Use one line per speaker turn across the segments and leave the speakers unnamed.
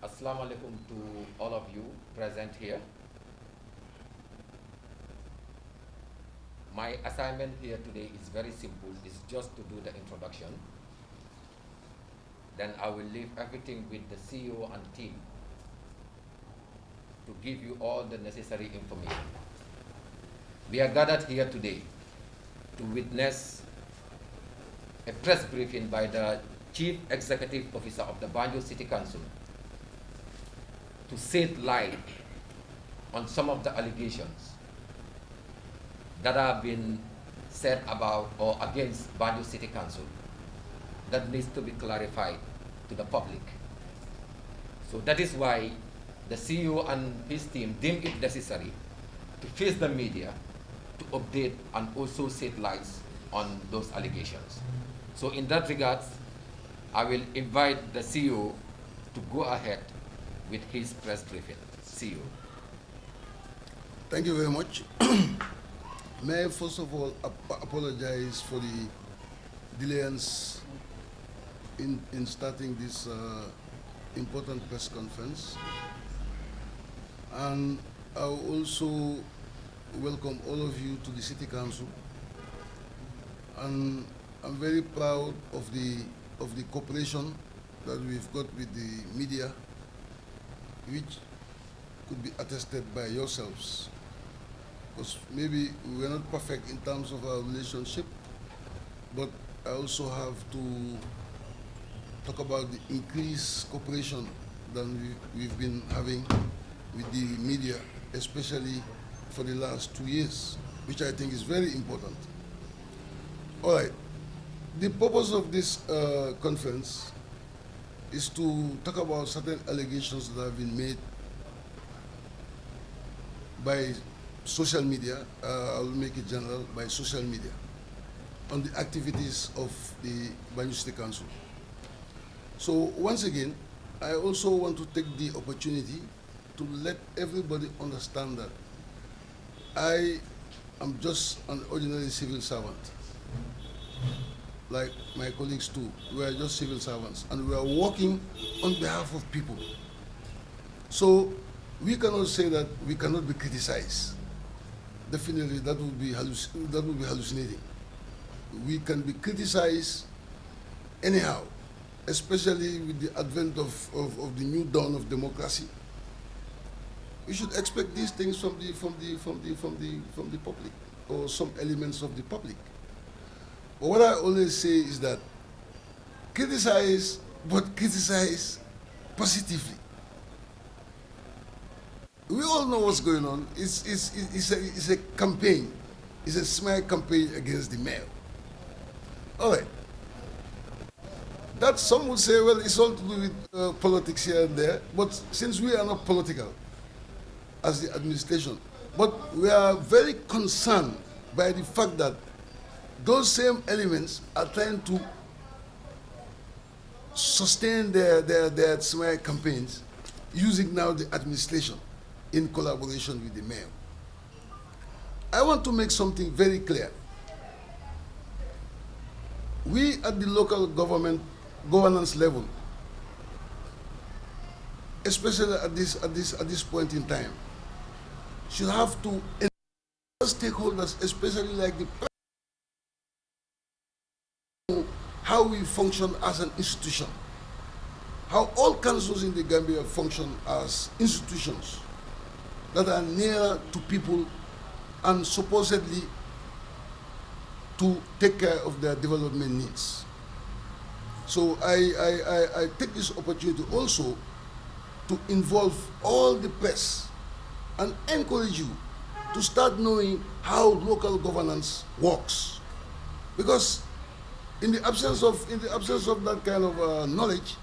Assalamu alaikum to all of you present here. My assignment here today is very simple. It's just to do the introduction. Then I will leave everything with the CEO and team to give you all the necessary information. We are gathered here today to witness a press briefing by the Chief Executive Officer of the Banjul City Council to shed light on some of the allegations that have been said about or against Banjul City Council that needs to be clarified to the public. So that is why the CEO and his team deemed it necessary to face the media to update and also shed lights on those allegations. So in that regard, I will invite the CEO to go ahead with his press briefing. CEO.
Thank you very much. May I first of all apologize for the delayance in starting this important press conference. And I will also welcome all of you to the City Council. And I'm very proud of the cooperation that we've got with the media, which could be attested by yourselves. Because maybe we're not perfect in terms of our relationship, but I also have to talk about the increased cooperation that we've been having with the media, especially for the last 2 years, which I think is very important. All right. The purpose of this conference is to talk about certain allegations that have been made by social media, I'll make it general, by social media, on the activities of the Banjul City Council. So once again, I also want to take the opportunity to let everybody understand that I am just an ordinary civil servant. Like my colleagues too, we are just civil servants, and we are working on behalf of people. So we cannot say that we cannot be criticized. Definitely, that would be hallucinating. We can be criticized anyhow, especially with the advent of the new dawn of democracy. We should expect these things from the public, or some elements of the public. But what I always say is that criticize, but criticize positively. We all know what's going on. It's a campaign. It's a smear campaign against the mayor. All right. That some would say, well, it's all to do with politics here and there. But since we are not political as the administration, but we are very concerned by the fact that those same elements are trying to sustain their smear campaigns using now the administration in collaboration with the mayor. I want to make something very clear. We at the local governance level, especially at this point in time, should have to engage stakeholders, especially like the how we function as an institution, how all councils in the Gambia function as institutions that are near to people and supposedly to take care of their development needs. So I take this opportunity also to involve all the press and encourage you to start knowing how local governance works. Because in the absence of that kind of knowledge,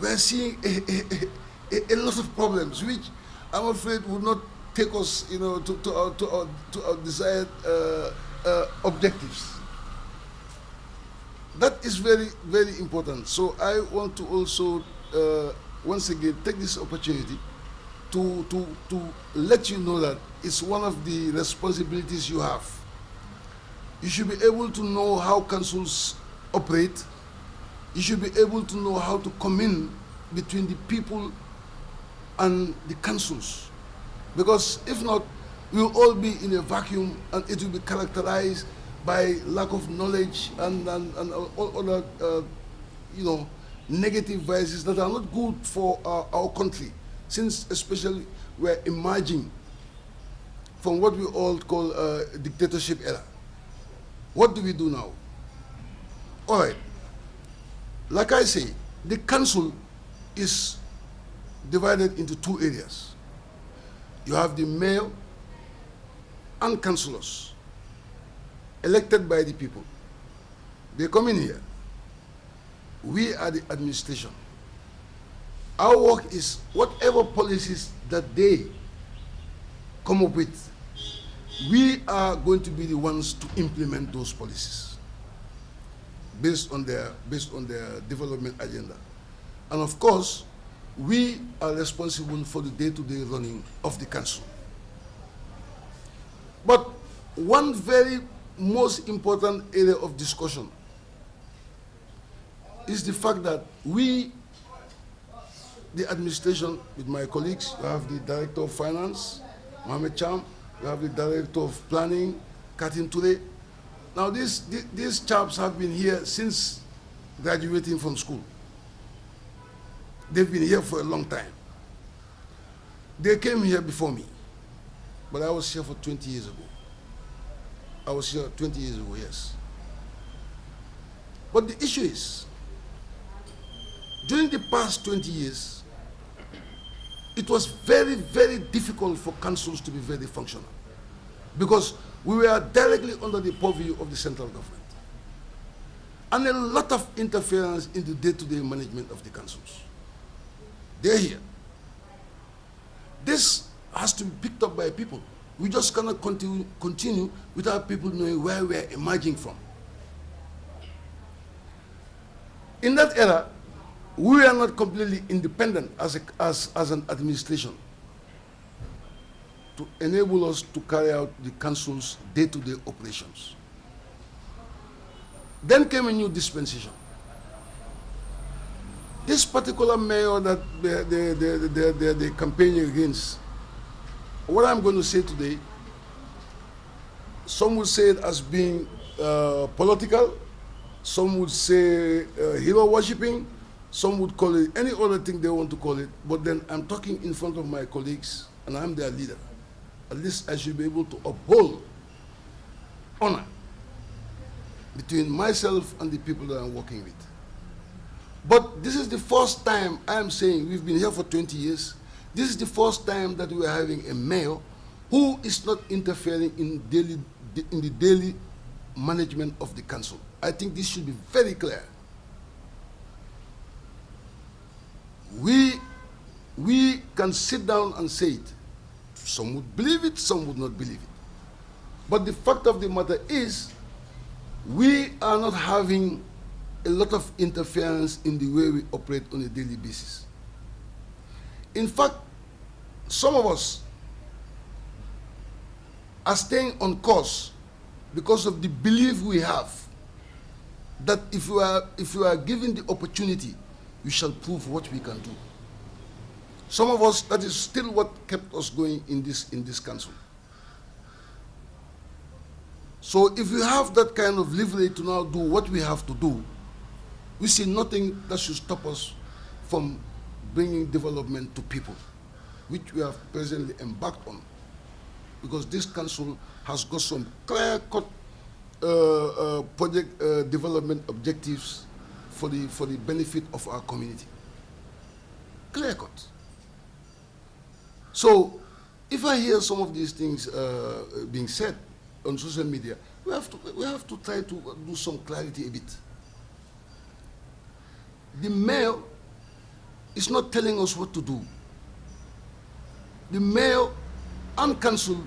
we're seeing a lot of problems, which I'm afraid would not take us, to our desired objectives. That is very, very important. So I want to also once again take this opportunity to let you know that it's one of the responsibilities you have. You should be able to know how councils operate. You should be able to know how to come in between the people and the councils. Because if not, we'll all be in a vacuum and it will be characterized by lack of knowledge and all other, negative vices that are not good for our country, since especially we're emerging from what we all call a dictatorship era. What do we do now? All right. Like I say, the council is divided into two areas. You have the mayor and councillors elected by the people. They come in here. We are the administration. Our work is whatever policies that they come up with, we are going to be the ones to implement those policies based on their development agenda. And of course, we are responsible for the day-to-day running of the council. But one very most important area of discussion is the fact that we, the administration, with my colleagues, we have the Director of Finance, Mohamed Cham, we have the Director of Planning, Katin Toure. Now these chaps have been here since graduating from school. They've been here for a long time. They came here before me, but I was here for 20 years ago. I was here 20 years ago, yes. But the issue is, during the past 20 years, it was very, very difficult for councils to be very functional because we were directly under the purview of the central government. And a lot of interference in the day-to-day management of the councils. They're here. This has to be picked up by people. We just cannot continue without people knowing where we are emerging from. In that era, we are not completely independent as an administration to enable us to carry out the council's day-to-day operations. Then came a new dispensation. This particular mayor that they're campaigning against, what I'm going to say today, some would say it as being political, some would say hero worshipping, some would call it any other thing they want to call it, but then I'm talking in front of my colleagues and I'm their leader. At least I should be able to uphold honor between myself and the people that I'm working with. But this is the first time I am saying, we've been here for 20 years, this is the first time that we are having a mayor who is not interfering in the daily management of the council. I think this should be very clear. We can sit down and say it. Some would believe it, some would not believe it. But the fact of the matter is, we are not having a lot of interference in the way we operate on a daily basis. In fact, some of us are staying on course because of the belief we have that if you are given the opportunity, we shall prove what we can do. Some of us, that is still what kept us going in this council. So if we have that kind of leverage to now do what we have to do, we see nothing that should stop us from bringing development to people, which we have presently embarked on. Because this council has got some clear-cut project development objectives for the benefit of our community. Clear-cut. So, if I hear some of these things being said on social media, we have to try to do some clarity a bit. The mayor is not telling us what to do. The mayor and council,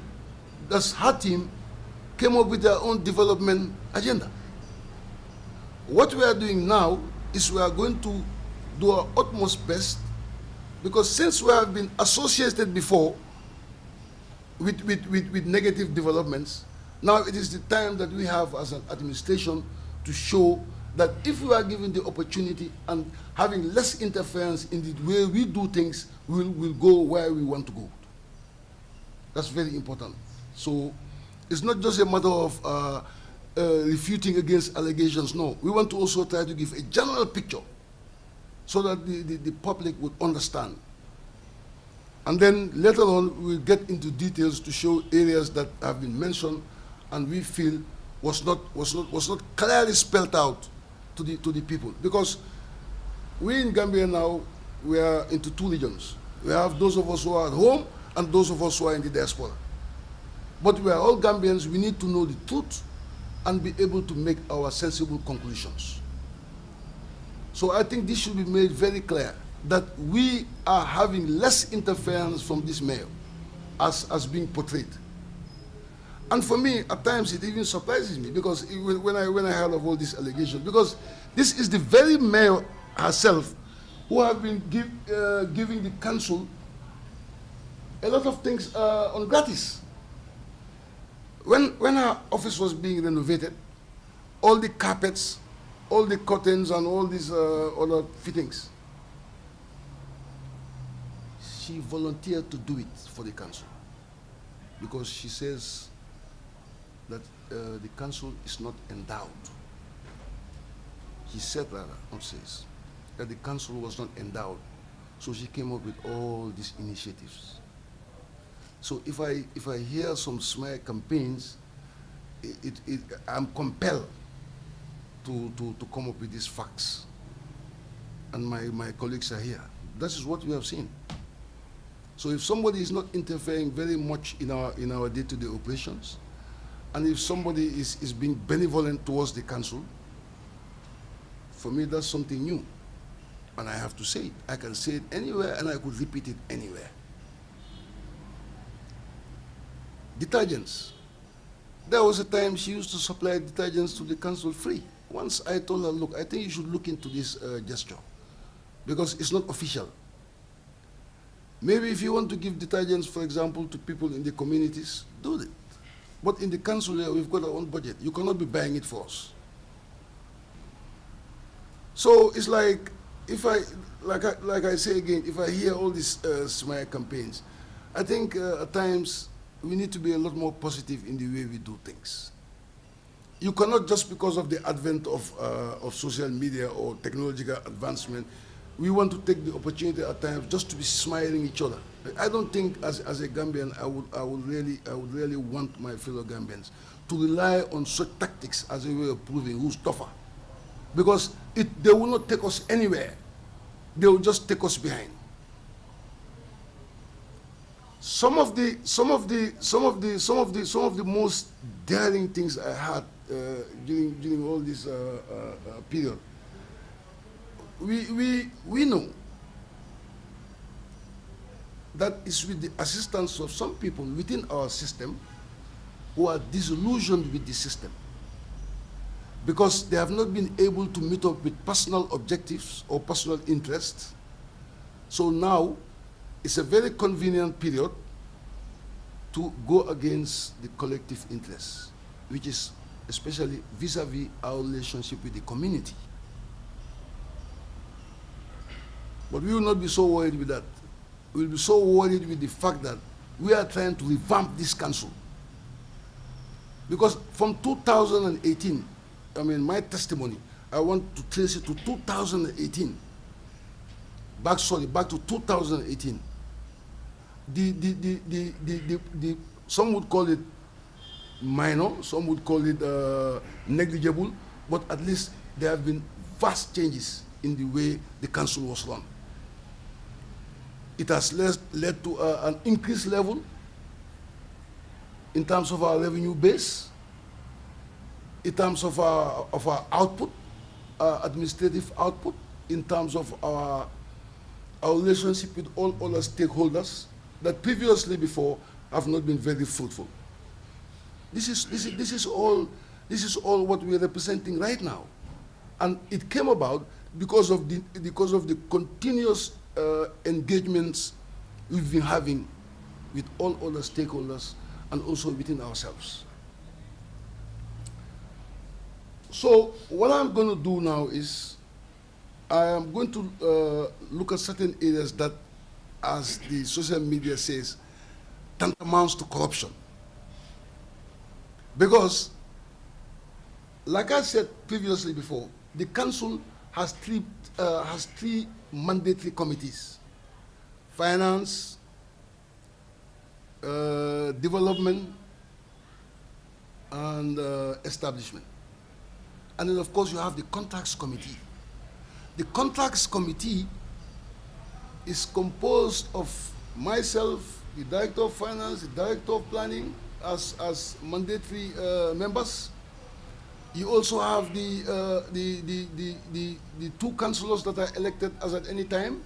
that's her team, came up with their own development agenda. What we are doing now is we are going to do our utmost best, because since we have been associated before with negative developments, now it is the time that we have as an administration to show that if we are given the opportunity and having less interference in the way we do things, we'll go where we want to go. That's very important. So it's not just a matter of refuting against allegations. No, we want to also try to give a general picture so that the public would understand. And then later on, we'll get into details to show areas that have been mentioned and we feel was not clearly spelled out to the people. Because we in Gambia now, we are into two regions. We have those of us who are at home and those of us who are in the diaspora. But we are all Gambians. We need to know the truth and be able to make our sensible conclusions. So I think this should be made very clear that we are having less interference from this mayor as being portrayed. And for me, at times, it even surprises me because when I heard of all these allegations, because this is the very mayor herself who have been giving the council a lot of things on gratis. When her office was being renovated, all the carpets, all the curtains, and all these other fittings, she volunteered to do it for the council because she says that the council is not endowed. He said rather, not says, that the council was not endowed. So she came up with all these initiatives. So if I hear some smear campaigns, I'm compelled to come up with these facts. And my colleagues are here. This is what we have seen. So if somebody is not interfering very much in our day-to-day operations, and if somebody is being benevolent towards the council, for me that's something new. And I have to say it. I can say it anywhere and I could repeat it anywhere. Detergents. There was a time she used to supply detergents to the council free. Once I told her, look, I think you should look into this gesture because it's not official. Maybe if you want to give detergents, for example, to people in the communities, do it. But in the council here, we've got our own budget. You cannot be buying it for us. So it's like, like I say again, if I hear all these smear campaigns, I think at times we need to be a lot more positive in the way we do things. You cannot, just because of the advent of social media or technological advancement, we want to take the opportunity at times just to be smiling each other. I don't think, as a Gambian, I would really want my fellow Gambians to rely on such tactics as a way of proving who's tougher, because they will not take us anywhere. They will just take us behind. Some of the most daring things I had during all this period. We know that it's with the assistance of some people within our system who are disillusioned with the system because they have not been able to meet up with personal objectives or personal interests. So now it's a very convenient period to go against the collective interests, which is especially vis-a-vis our relationship with the community. But we will not be so worried with that. We will be so worried with the fact that we are trying to revamp this council. Because from 2018, I mean, my testimony, I want to trace it to 2018. Back to 2018. Some would call it minor, some would call it negligible, but at least there have been vast changes in the way the council was run. It has led to an increased level in terms of our revenue base, in terms of our output, administrative output, in terms of our relationship with all other stakeholders that previously before have not been very fruitful. This is all what we are representing right now, and it came about because of the continuous engagements we've been having with all other stakeholders and also within ourselves. So what I'm going to do now is I am going to look at certain areas that, as the social media says, tantamounts to corruption. Because, like I said previously before, the council has three mandatory committees: finance, development, and establishment. And then, of course, you have the contracts committee. The contracts committee is composed of myself, the director of finance, the director of planning, as mandatory members. You also have the two councillors that are elected as at any time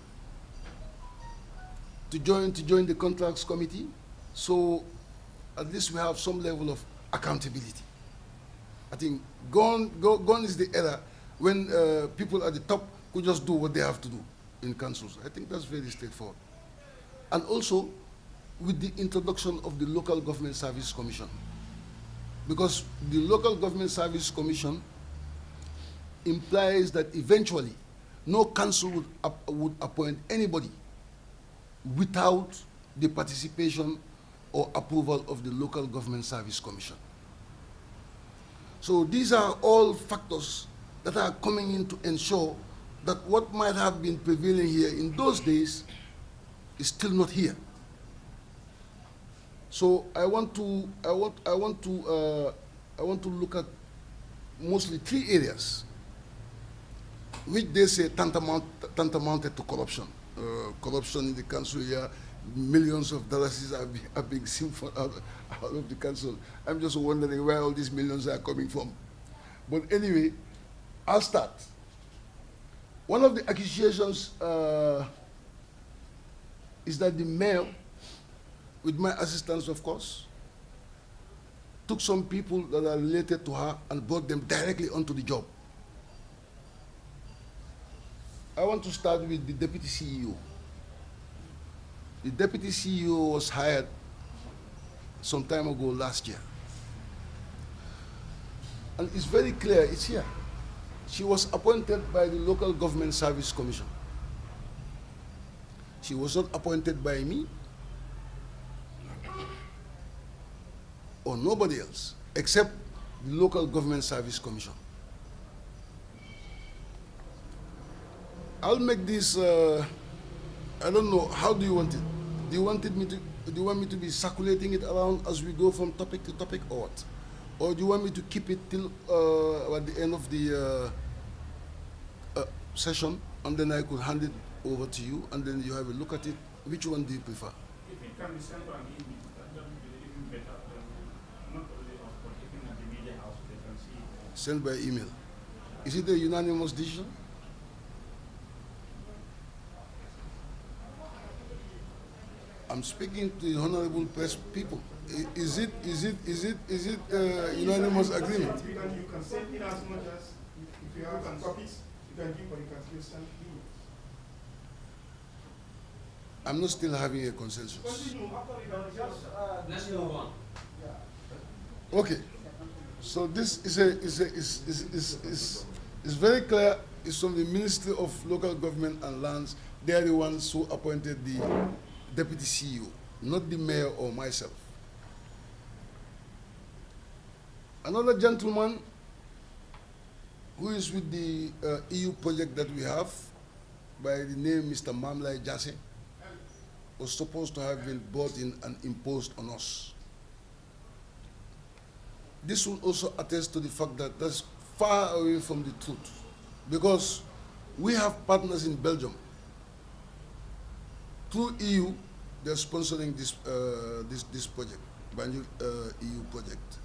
to join the contracts committee. So at least we have some level of accountability. I think gone is the era when people at the top could just do what they have to do in councils. I think that's very straightforward. And also with the introduction of the Local Government Service Commission, because the Local Government Service Commission implies that eventually no council would appoint anybody without the participation or approval of the Local Government Service Commission. So these are all factors that are coming in to ensure that what might have been prevailing here in those days is still not here. So I want to look at mostly three areas which they say tantamounted to corruption. Corruption in the council here, millions of dollars are being siphoned out of the council. I'm just wondering where all these millions are coming from. But anyway, I'll start. One of the accusations is that the mayor, with my assistance of course, took some people that are related to her and brought them directly onto the job. I want to start with the deputy CEO. The deputy CEO was hired some time ago last year. And it's very clear, it's here. She was appointed by the Local Government Service Commission. She was not appointed by me or nobody else except the Local Government Service Commission. I'll make this, I don't know, how do you want it? Do you want me to be circulating it around as we go from topic to topic, or what? Or do you want me to keep it till at the end of the session, and then I could hand it over to you, and then you have a look at it? Which one do you prefer?
If it can be sent on email, that would be even better. Not only us, but even at the media house, they can see it.
Sent by email. Is it a unanimous decision? I'm speaking to the honorable press people. Is it unanimous agreement?
You can send in as much as, if you have copies, you can give, or you can still send email.
I'm not still having a consensus.
Let's move on.
Okay. So this is very clear. It's from the Ministry of Local Government and Lands. They are the ones who appointed the deputy CEO, not the mayor or myself. Another gentleman who is with the EU project that we have, by the name Mr. Mamlai Jase, was supposed to have been brought in and imposed on us. This will also attest to the fact that that's far away from the truth, because we have partners in Belgium. Through EU, they're sponsoring this project, Banjul EU project.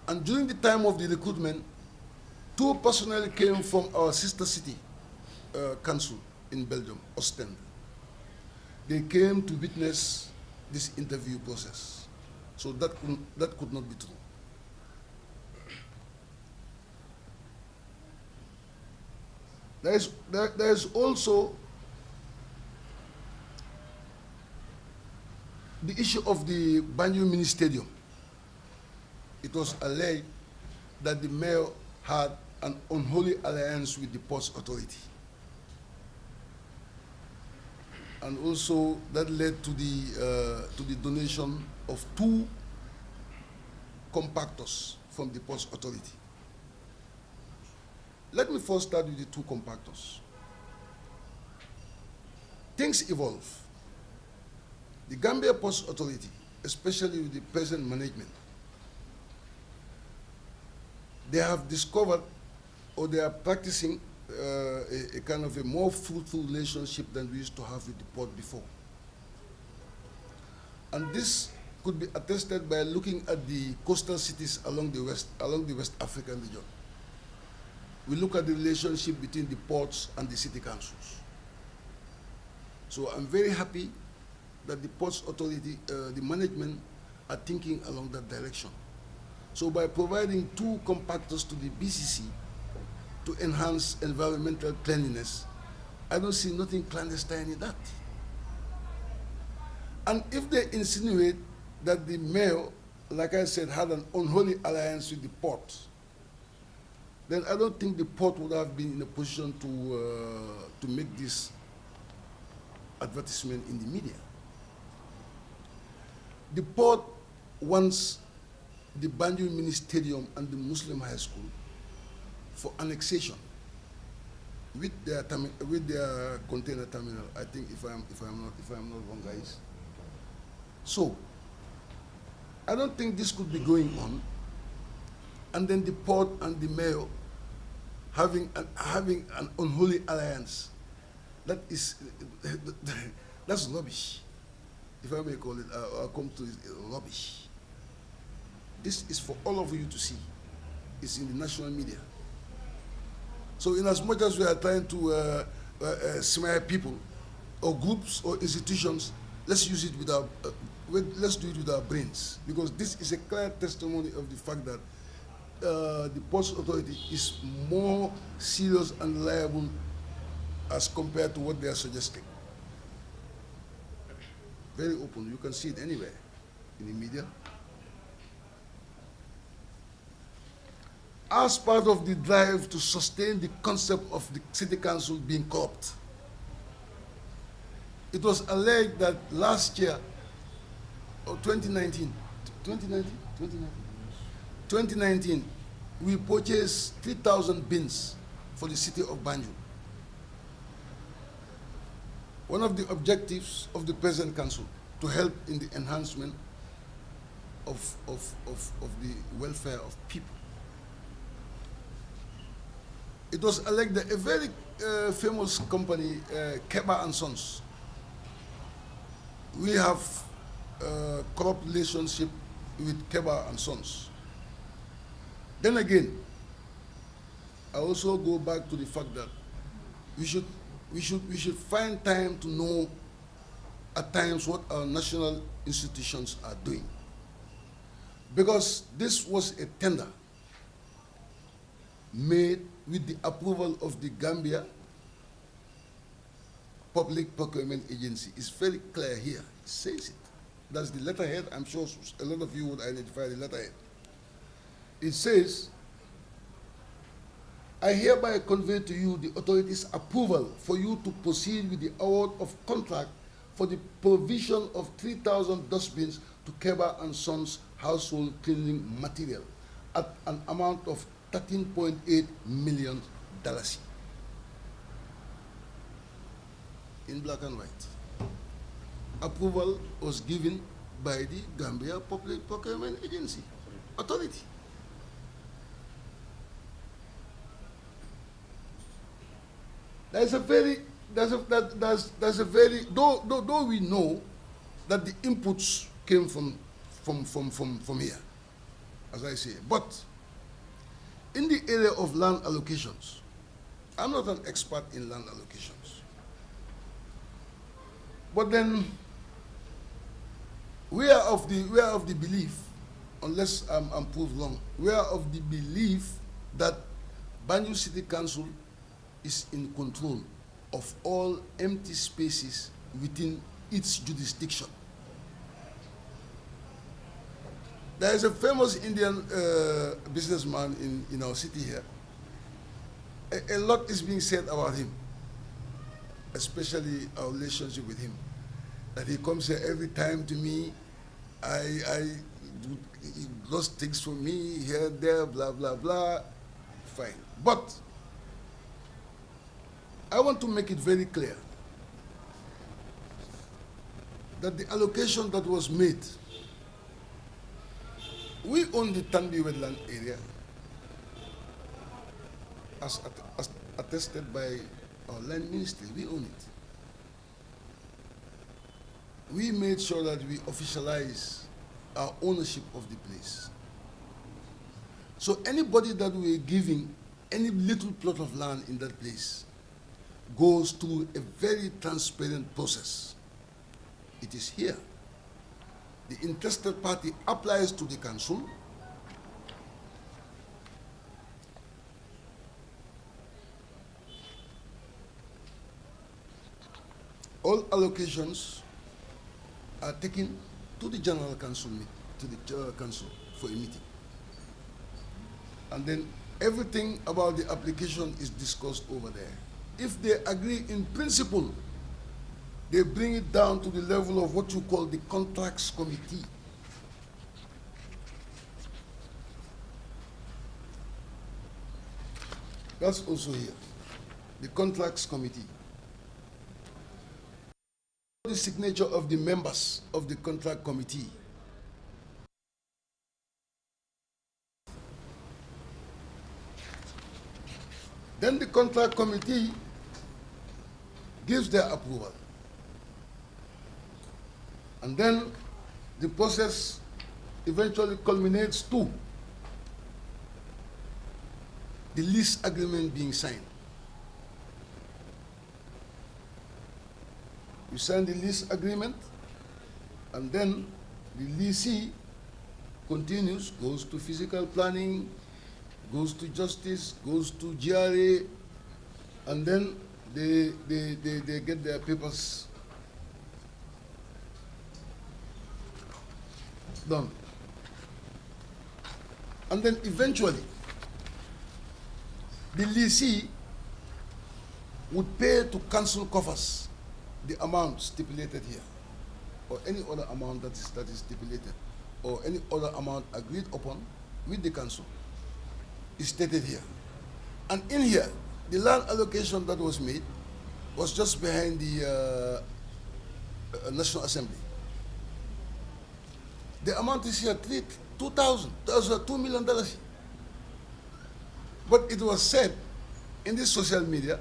And during the time of the recruitment, two personnel came from our sister city council in Belgium, Ostend. They came to witness this interview process. So that could not be true. There is also the issue of the Banjul Mini Stadium. It was alleged that the mayor had an unholy alliance with the Ports Authority. And also that led to the donation of 2 compactors from the Ports Authority. Let me first start with the 2 compactors. Things evolve. The Gambia Ports Authority, especially with the present management, they have discovered, or they are practicing a kind of a more fruitful relationship than we used to have with the port before. And this could be attested by looking at the coastal cities along the West African region. We look at the relationship between the ports and the city councils. So I'm very happy that the Ports Authority, the management, are thinking along that direction. So by providing 2 compactors to the BCC to enhance environmental cleanliness, I don't see nothing clandestine in that. And if they insinuate that the mayor, like I said, had an unholy alliance with the port, then I don't think the port would have been in a position to make this advertisement in the media. The port wants the Banjul Mini Stadium and the Muslim High School for annexation with their container terminal. I think if I'm not wrong, guys. So I don't think this could be going on, and then the port and the mayor having an unholy alliance. That's rubbish. If I may call it, I'll come to it, rubbish. This is for all of you to see. It's in the national media. So in as much as we are trying to smear people or groups or institutions, let's use it with our, let's do it with our brains, because this is a clear testimony of the fact that the Ports Authority is more serious and liable as compared to what they are suggesting. Very open. You can see it anywhere in the media. As part of the drive to sustain the concept of the city council being corrupt, it was alleged that last year, or 2019, we purchased 3,000 bins for the city of Banjul. One of the objectives of the present council to help in the enhancement of the welfare of people. It was alleged that a very famous company, Keba and Sons, we have a corrupt relationship with Keba and Sons. Then again, I also go back to the fact that we should find time to know at times what our national institutions are doing. Because this was a tender made with the approval of the Gambia Public Procurement Agency. It's very clear here. It says it. That's the letterhead. I'm sure a lot of you would identify the letterhead. It says, I hereby convey to you the authorities' approval for you to proceed with the award of contract for the provision of 3,000 dustbins to Keba and Sons household cleaning material at an amount of $13.8 million in black and white. Approval was given by the Gambia Public Procurement Agency Authority. Though we know that the inputs came from here, as I say, but in the area of land allocations, I'm not an expert in land allocations, but then we are of the belief, unless I'm proved wrong, we are of the belief that Banjul City Council is in control of all empty spaces within its jurisdiction. There is a famous Indian businessman in our city here. A lot is being said about him, especially our relationship with him. That he comes here every time to me, he does things for me, here, there, blah, blah, blah. Fine. But I want to make it very clear that the allocation that was made, we own the Tanbi wetland area as attested by our land ministry. We own it. We made sure that we officialize our ownership of the place. So anybody that we're giving any little plot of land in that place goes through a very transparent process. It is here. The interested party applies to the council. All allocations are taken to the general council, for a meeting. And then everything about the application is discussed over there. If they agree in principle, they bring it down to the level of what you call the contracts committee. That's also here, the contracts committee. The signature of the members of the contract committee. Then the contract committee gives their approval. And then the process eventually culminates to the lease agreement being signed. You sign the lease agreement, and then the leasee continues, goes to physical planning, goes to justice, goes to GRA, and then they get their papers done. And then eventually, the leasee would pay to council coffers the amount stipulated here, or any other amount that is stipulated, or any other amount agreed upon with the council is stated here. And in here, the land allocation that was made was just behind the National Assembly. The amount is here, $2 million. But it was said in this social media,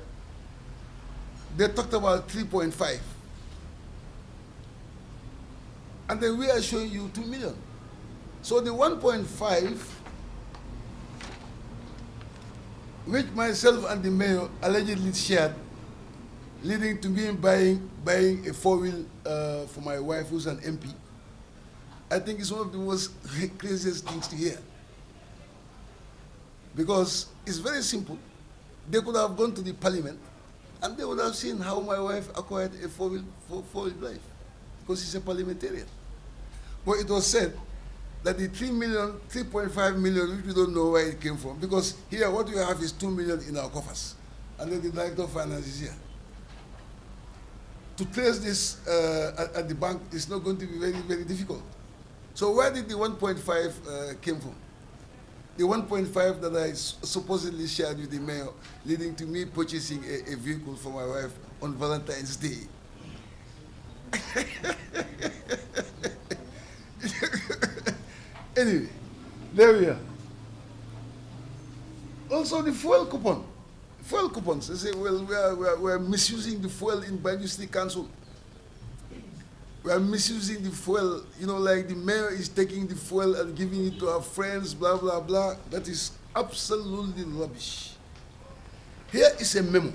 they talked about 3.5. And then we are showing you 2 million. So the 1.5, which myself and the mayor allegedly shared, leading to me buying a 4-wheel for my wife who's an MP, I think it's one of the most craziest things to hear. Because it's very simple. They could have gone to the parliament and they would have seen how my wife acquired a four-wheel drive, because she's a parliamentarian. But it was said that the 3.5 million, which we don't know where it came from, because here what we have is 2 million in our coffers, and then the director of finance is here. To trace this at the bank is not going to be very, very difficult. So where did the 1.5 came from? The 1.5 that I supposedly shared with the mayor, leading to me purchasing a vehicle for my wife on Valentine's Day. Anyway, there we are. Also the fuel coupon. Fuel coupons. They say, well, we are misusing the fuel in Banjul City Council. We are misusing the fuel, like the mayor is taking the fuel and giving it to our friends, blah, blah, blah. That is absolutely rubbish. Here is a memo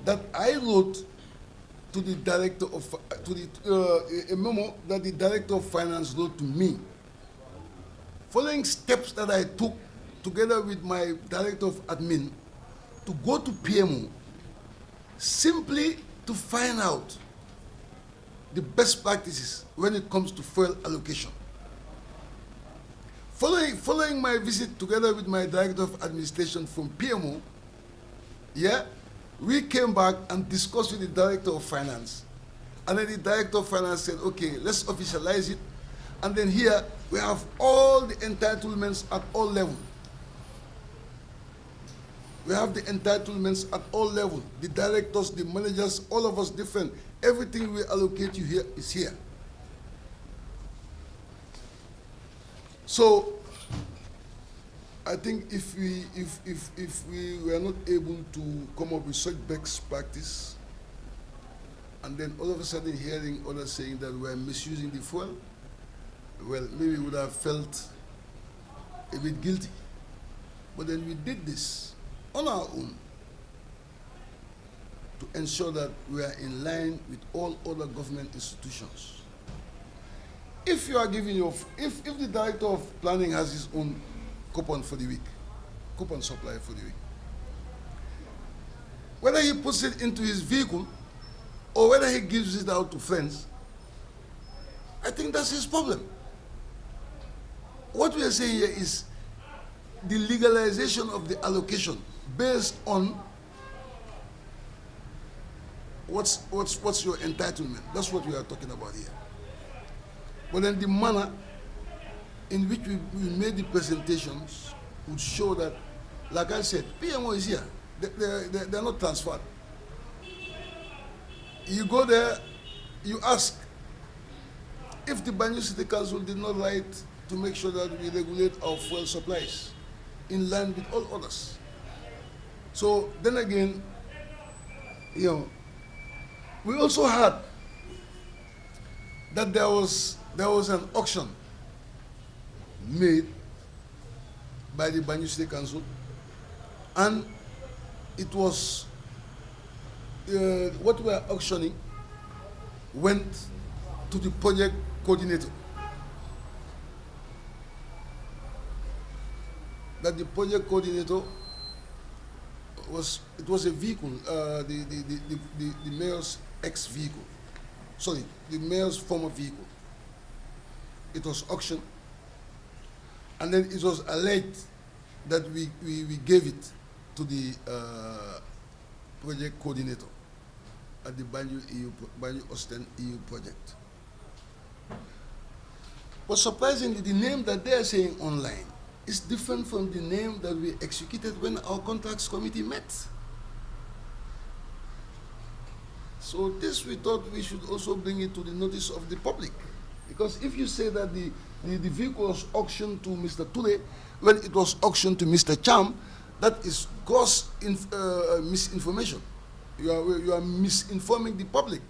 that I wrote to the director of, a memo that the director of finance wrote to me, following steps that I took together with my director of admin to go to PMO simply to find out the best practices when it comes to fuel allocation. Following my visit together with my Director of Administration from PMO, yeah, we came back and discussed with the Director of Finance. And then the Director of Finance said, okay, let's officialize it. And then here we have all the entitlements at all levels. We have the entitlements at all levels. The directors, the managers, all of us different. Everything we allocate you here is here. So I think if we were not able to come up with such best practice, and then all of a sudden hearing others saying that we're misusing the fuel, well, maybe we would have felt a bit guilty. But then we did this on our own to ensure that we are in line with all other government institutions. If you are giving your, if the Director of Planning has his own coupon for the week, coupon supply for the week, whether he puts it into his vehicle or whether he gives it out to friends, I think that's his problem. What we are saying here is the legalization of the allocation based on what's your entitlement. That's what we are talking about here. But then the manner in which we made the presentations would show that, like I said, PMO is here. They're not transferred. You go there, you ask if the Banjul City Council did not write to make sure that we regulate our fuel supplies in line with all others. So then again, you know, we also heard that there was an auction made by the Banjul City Council, and it was what we are auctioning went to the project coordinator. That the project coordinator was a vehicle, the mayor's ex-vehicle. Sorry, the mayor's former vehicle. It was auctioned, and then it was alleged that we gave it to the project coordinator at the Banjul Osten EU project. But surprisingly, the name that they are saying online is different from the name that we executed when our contracts committee met. So this, we thought we should also bring it to the notice of the public. Because if you say that the vehicle was auctioned to Mr. Ture when it was auctioned to Mr. Cham, that is gross misinformation. You are misinforming the public.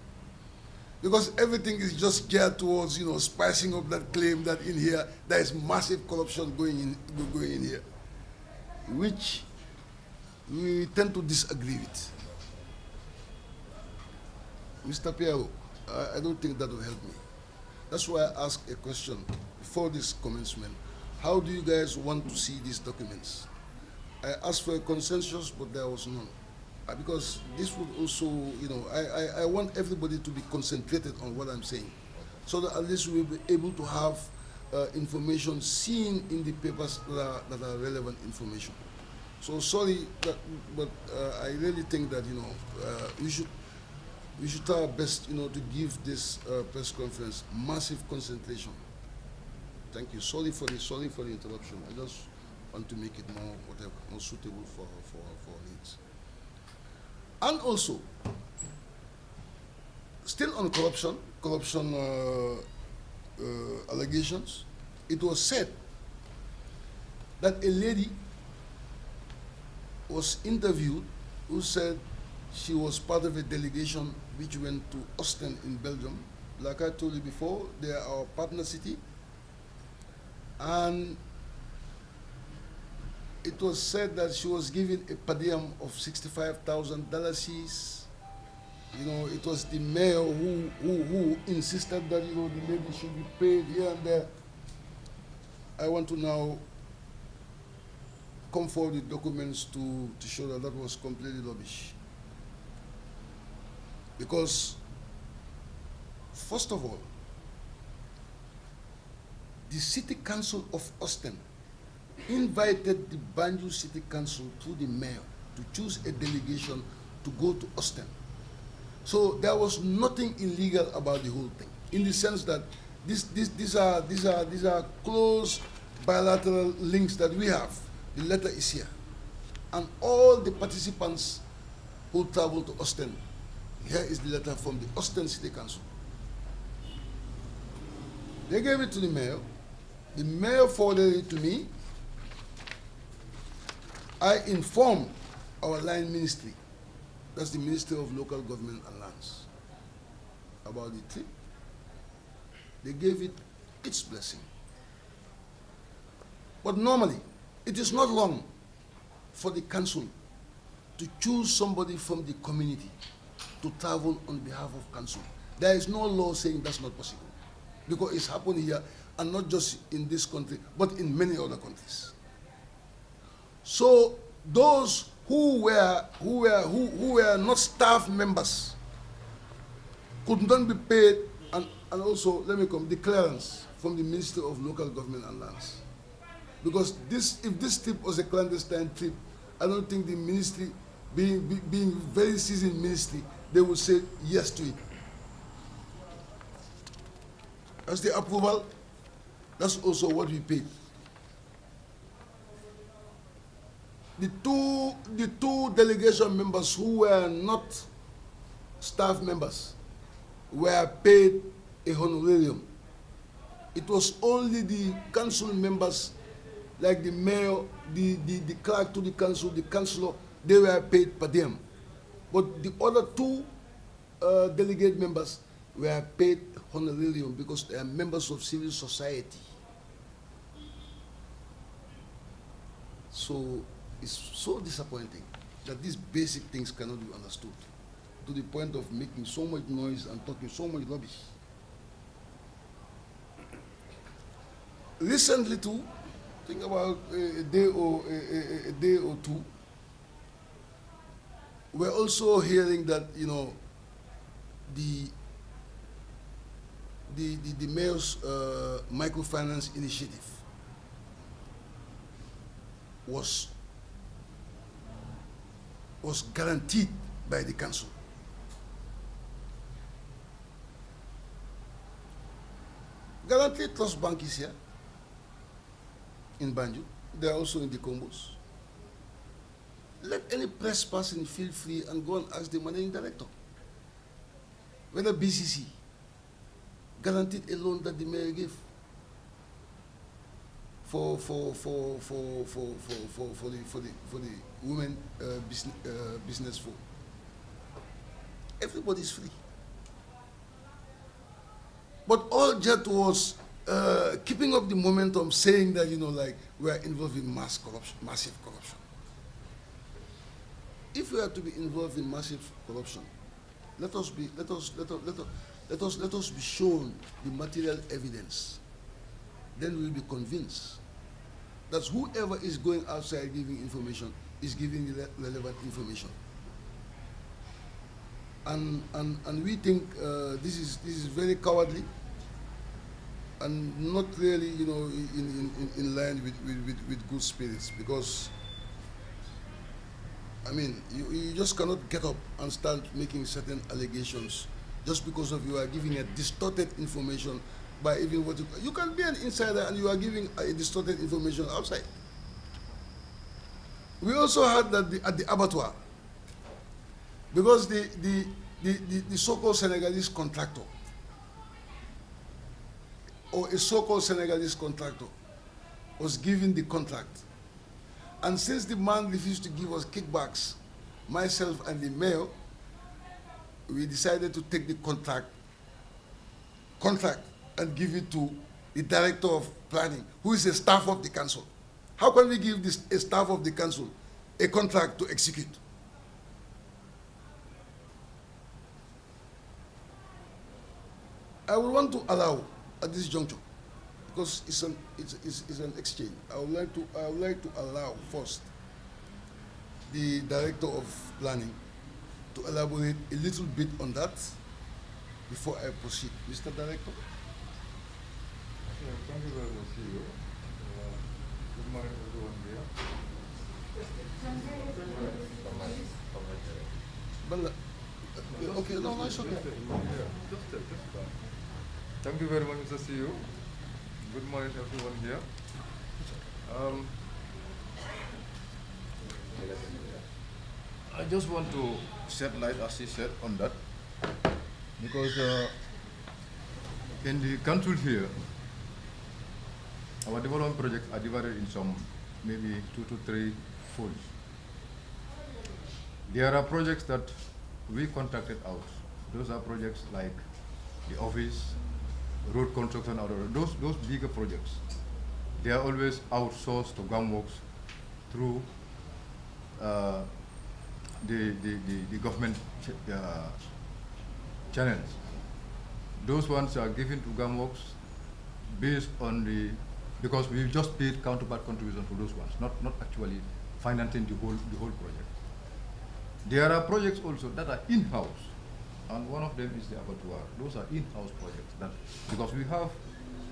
Because everything is just geared towards, you know, spicing up that claim that in here there is massive corruption going in here, which we tend to disagree with. Mr. Piero, I don't think that will help me. That's why I asked a question before this commencement. How do you guys want to see these documents? I asked for a consensus, but there was none. Because this would also, you know, I want everybody to be concentrated on what I'm saying, so that at least we'll be able to have information seen in the papers that are relevant information. So sorry, but I really think that, you know, we should try our best, you know, to give this press conference massive concentration. Thank you. Sorry for the interruption. I just want to make it more suitable for our needs. And also, still on corruption allegations, it was said that a lady was interviewed who said she was part of a delegation which went to Ostend in Belgium. Like I told you before, they are our partner city. And it was said that she was given a per diem of $65,000. You know, it was the mayor who insisted that, you know, the lady should be paid here and there. I want to now come forward with documents to show that that was completely rubbish. Because First of all, the City Council of Austin invited the Banjul City Council through the mayor to choose a delegation to go to Austin. So there was nothing illegal about the whole thing, in the sense that these are close bilateral links that we have. The letter is here, and all the participants who travel to Austin, here is the letter from the Austin City Council. They gave it to the mayor. The mayor forwarded it to me. I informed our line ministry, that's the Ministry of Local Government and Lands, about the trip. They gave it its blessing. But normally, it is not wrong for the council to choose somebody from the community to travel on behalf of council. There is no law saying that's not possible, because it's happened here, and not just in this country, but in many other countries. So those who were not staff members could not be paid, and also, let me come, the clearance from the Ministry of Local Government and Lands. Because if this trip was a clandestine trip, I don't think the ministry, being very seasoned ministry, they would say yes to it. That's the approval. That's also what we paid. The two delegation members who were not staff members were paid a honorarium. It was only the council members, like the mayor, the clerk to the council, the councillor, they were paid per diem. But the other two delegate members were paid honorarium because they are members of civil society. So it's so disappointing that these basic things cannot be understood, to the point of making so much noise and talking so much rubbish. Recently too, think about a day or two, we're also hearing that, you know, the mayor's microfinance initiative was guaranteed by the council. Guaranteed Trust Bank is here in Banjul. They are also in the Combos. Let any press person feel free and go and ask the managing director whether BCC guaranteed a loan that the mayor gave for the women business folk. Everybody's free. But all Jet was keeping up the momentum, saying that, you know, like, we are involved in massive corruption. If we are to be involved in massive corruption, let us be shown the material evidence. Then we'll be convinced that whoever is going outside giving information is giving the relevant information. And we think this is very cowardly and not really, you know, in line with good spirits, because I mean, you just cannot get up and start making certain allegations just because of you are giving a distorted information by even what you can be an insider and you are giving a distorted information outside. We also heard that at the abattoir, because the so-called Senegalese contractor, or a so-called Senegalese contractor, was given the contract. And since the man refused to give us kickbacks, myself and the mayor, we decided to take the contract and give it to the director of planning, who is a staff of the council. How can we give a staff of the council a contract to execute? I would want to allow at this juncture, because it's an exchange. I would like to allow first the director of planning to elaborate a little bit on that, before I proceed. Mr. Director?
Yeah, thank you very much, CEO. Good morning, everyone here.
Okay, no, it's okay.
Thank you very much, Mr. CEO. Good morning, everyone here. I just want to shed light, as he said, on that, because in the council here, our development projects are divided in some maybe 2 to 3 folds. There are projects that we contracted out. Those are projects like the office, road construction, or those bigger projects. They are always outsourced to GAMWorks through the government channels. Those ones are given to GAMWorks based on because we just paid counterpart contribution to those ones, not actually financing the whole project. There are projects also that are in-house, and one of them is the abattoir. Those are in-house projects because we have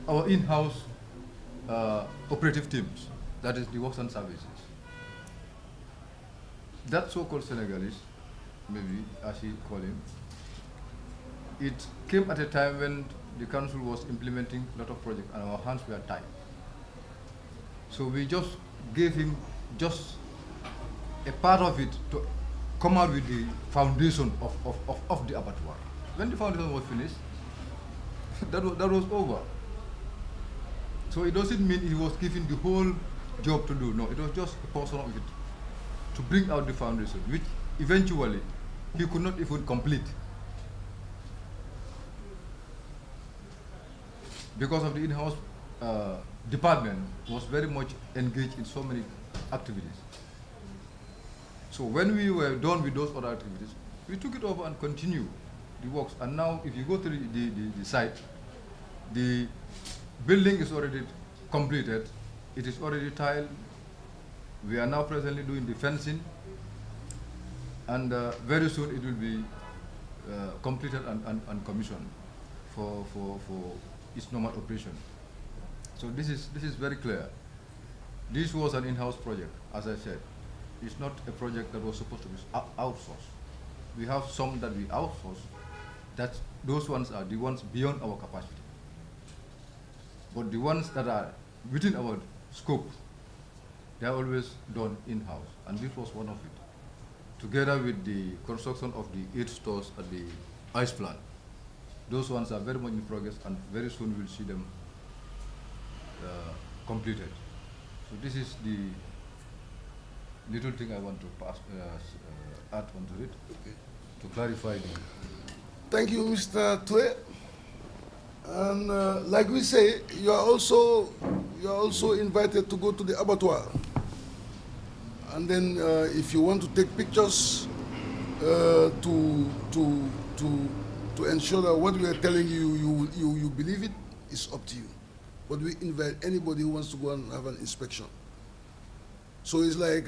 our in-house operative teams, that is the works and services. That so-called Senegalese, maybe as he called him, it came at a time when the council was implementing a lot of projects and our hands were tied. So we just gave him just a part of it to come out with the foundation of the abattoir. When the foundation was finished, that was over. So it doesn't mean he was given the whole job to do. No, it was just a portion of it to bring out the foundation, which eventually he could not even complete because of the in-house department was very much engaged in so many activities. So when we were done with those other activities, we took it over and continued the works. And now if you go to the site, the building is already completed. It is already tiled. We are now presently doing the fencing. And very soon it will be completed and commissioned for its normal operation. So this is very clear. This was an in-house project, as I said. It's not a project that was supposed to be outsourced. We have some that we outsource. Those ones are the ones beyond our capacity. But the ones that are within our scope, they are always done in-house. And this was one of it. Together with the construction of the 8 stores at the ice plant. Those ones are very much in progress, and very soon we'll see them completed. So this is the little thing I want to add onto it, to clarify.
Thank you, Mr. Tue. And like we say, you are also invited to go to the abattoir. And then if you want to take pictures to ensure that what we are telling you, you believe it, it's up to you. But we invite anybody who wants to go and have an inspection. So it's like,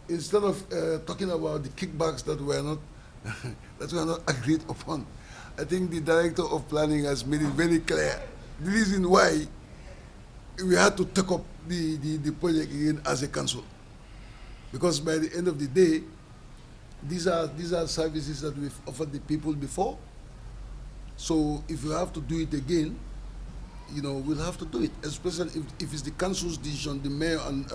instead of talking about the kickbacks that were not agreed upon, I think the director of planning has made it very clear the reason why we had to take up the project again as a council. Because by the end of the day, these are services that we've offered the people before. So if you have to do it again, we'll have to do it, especially if it's the council's decision. The mayor and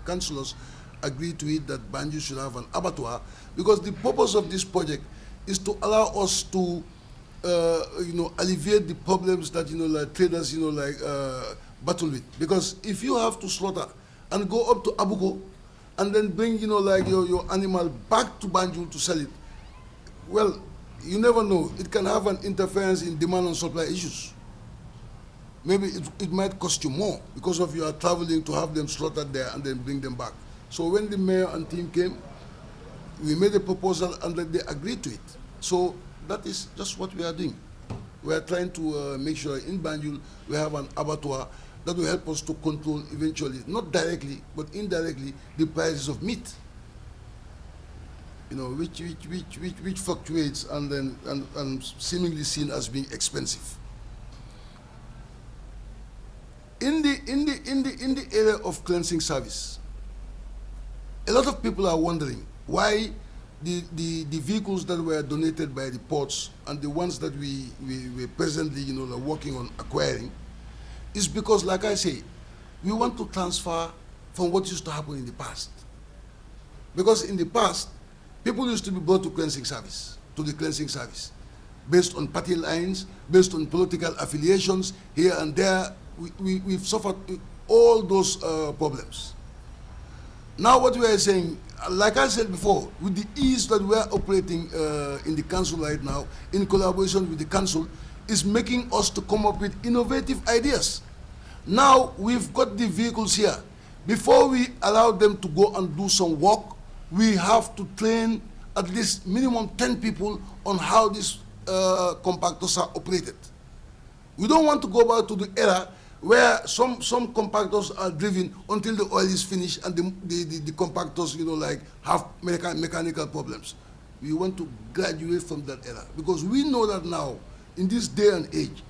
councillors agree to it that Banjul should have an abattoir, because the purpose of this project is to allow us to, alleviate the problems that, like traders, battle with. Because if you have to slaughter and go up to Abuko and then bring, your animal back to Banjul to sell it, well, you never know. It can have an interference in demand and supply issues. Maybe it might cost you more because of you are traveling to have them slaughtered there and then bring them back. So when the mayor and team came, we made a proposal and they agreed to it. So that is just what we are doing. We are trying to make sure in Banjul we have an abattoir that will help us to control eventually, not directly, but indirectly, the prices of meat. which fluctuates and seemingly seen as being expensive. In the area of cleansing service, a lot of people are wondering why the vehicles that were donated by the ports and the ones that we presently are working on acquiring is because, like I say, we want to transfer from what used to happen in the past. Because in the past, people used to be brought to the cleansing service, based on party lines, based on political affiliations, here and there. We've suffered all those problems. Now what we are saying, like I said before, with the ease that we are operating in the council right now, in collaboration with the council, is making us to come up with innovative ideas. Now we've got the vehicles here. Before we allow them to go and do some work, we have to train at least minimum 10 people on how these compactors are operated. We don't want to go back to the era where some compactors are driven until the oil is finished and the compactors, have mechanical problems. We want to graduate from that era because we know that now, in this day and age,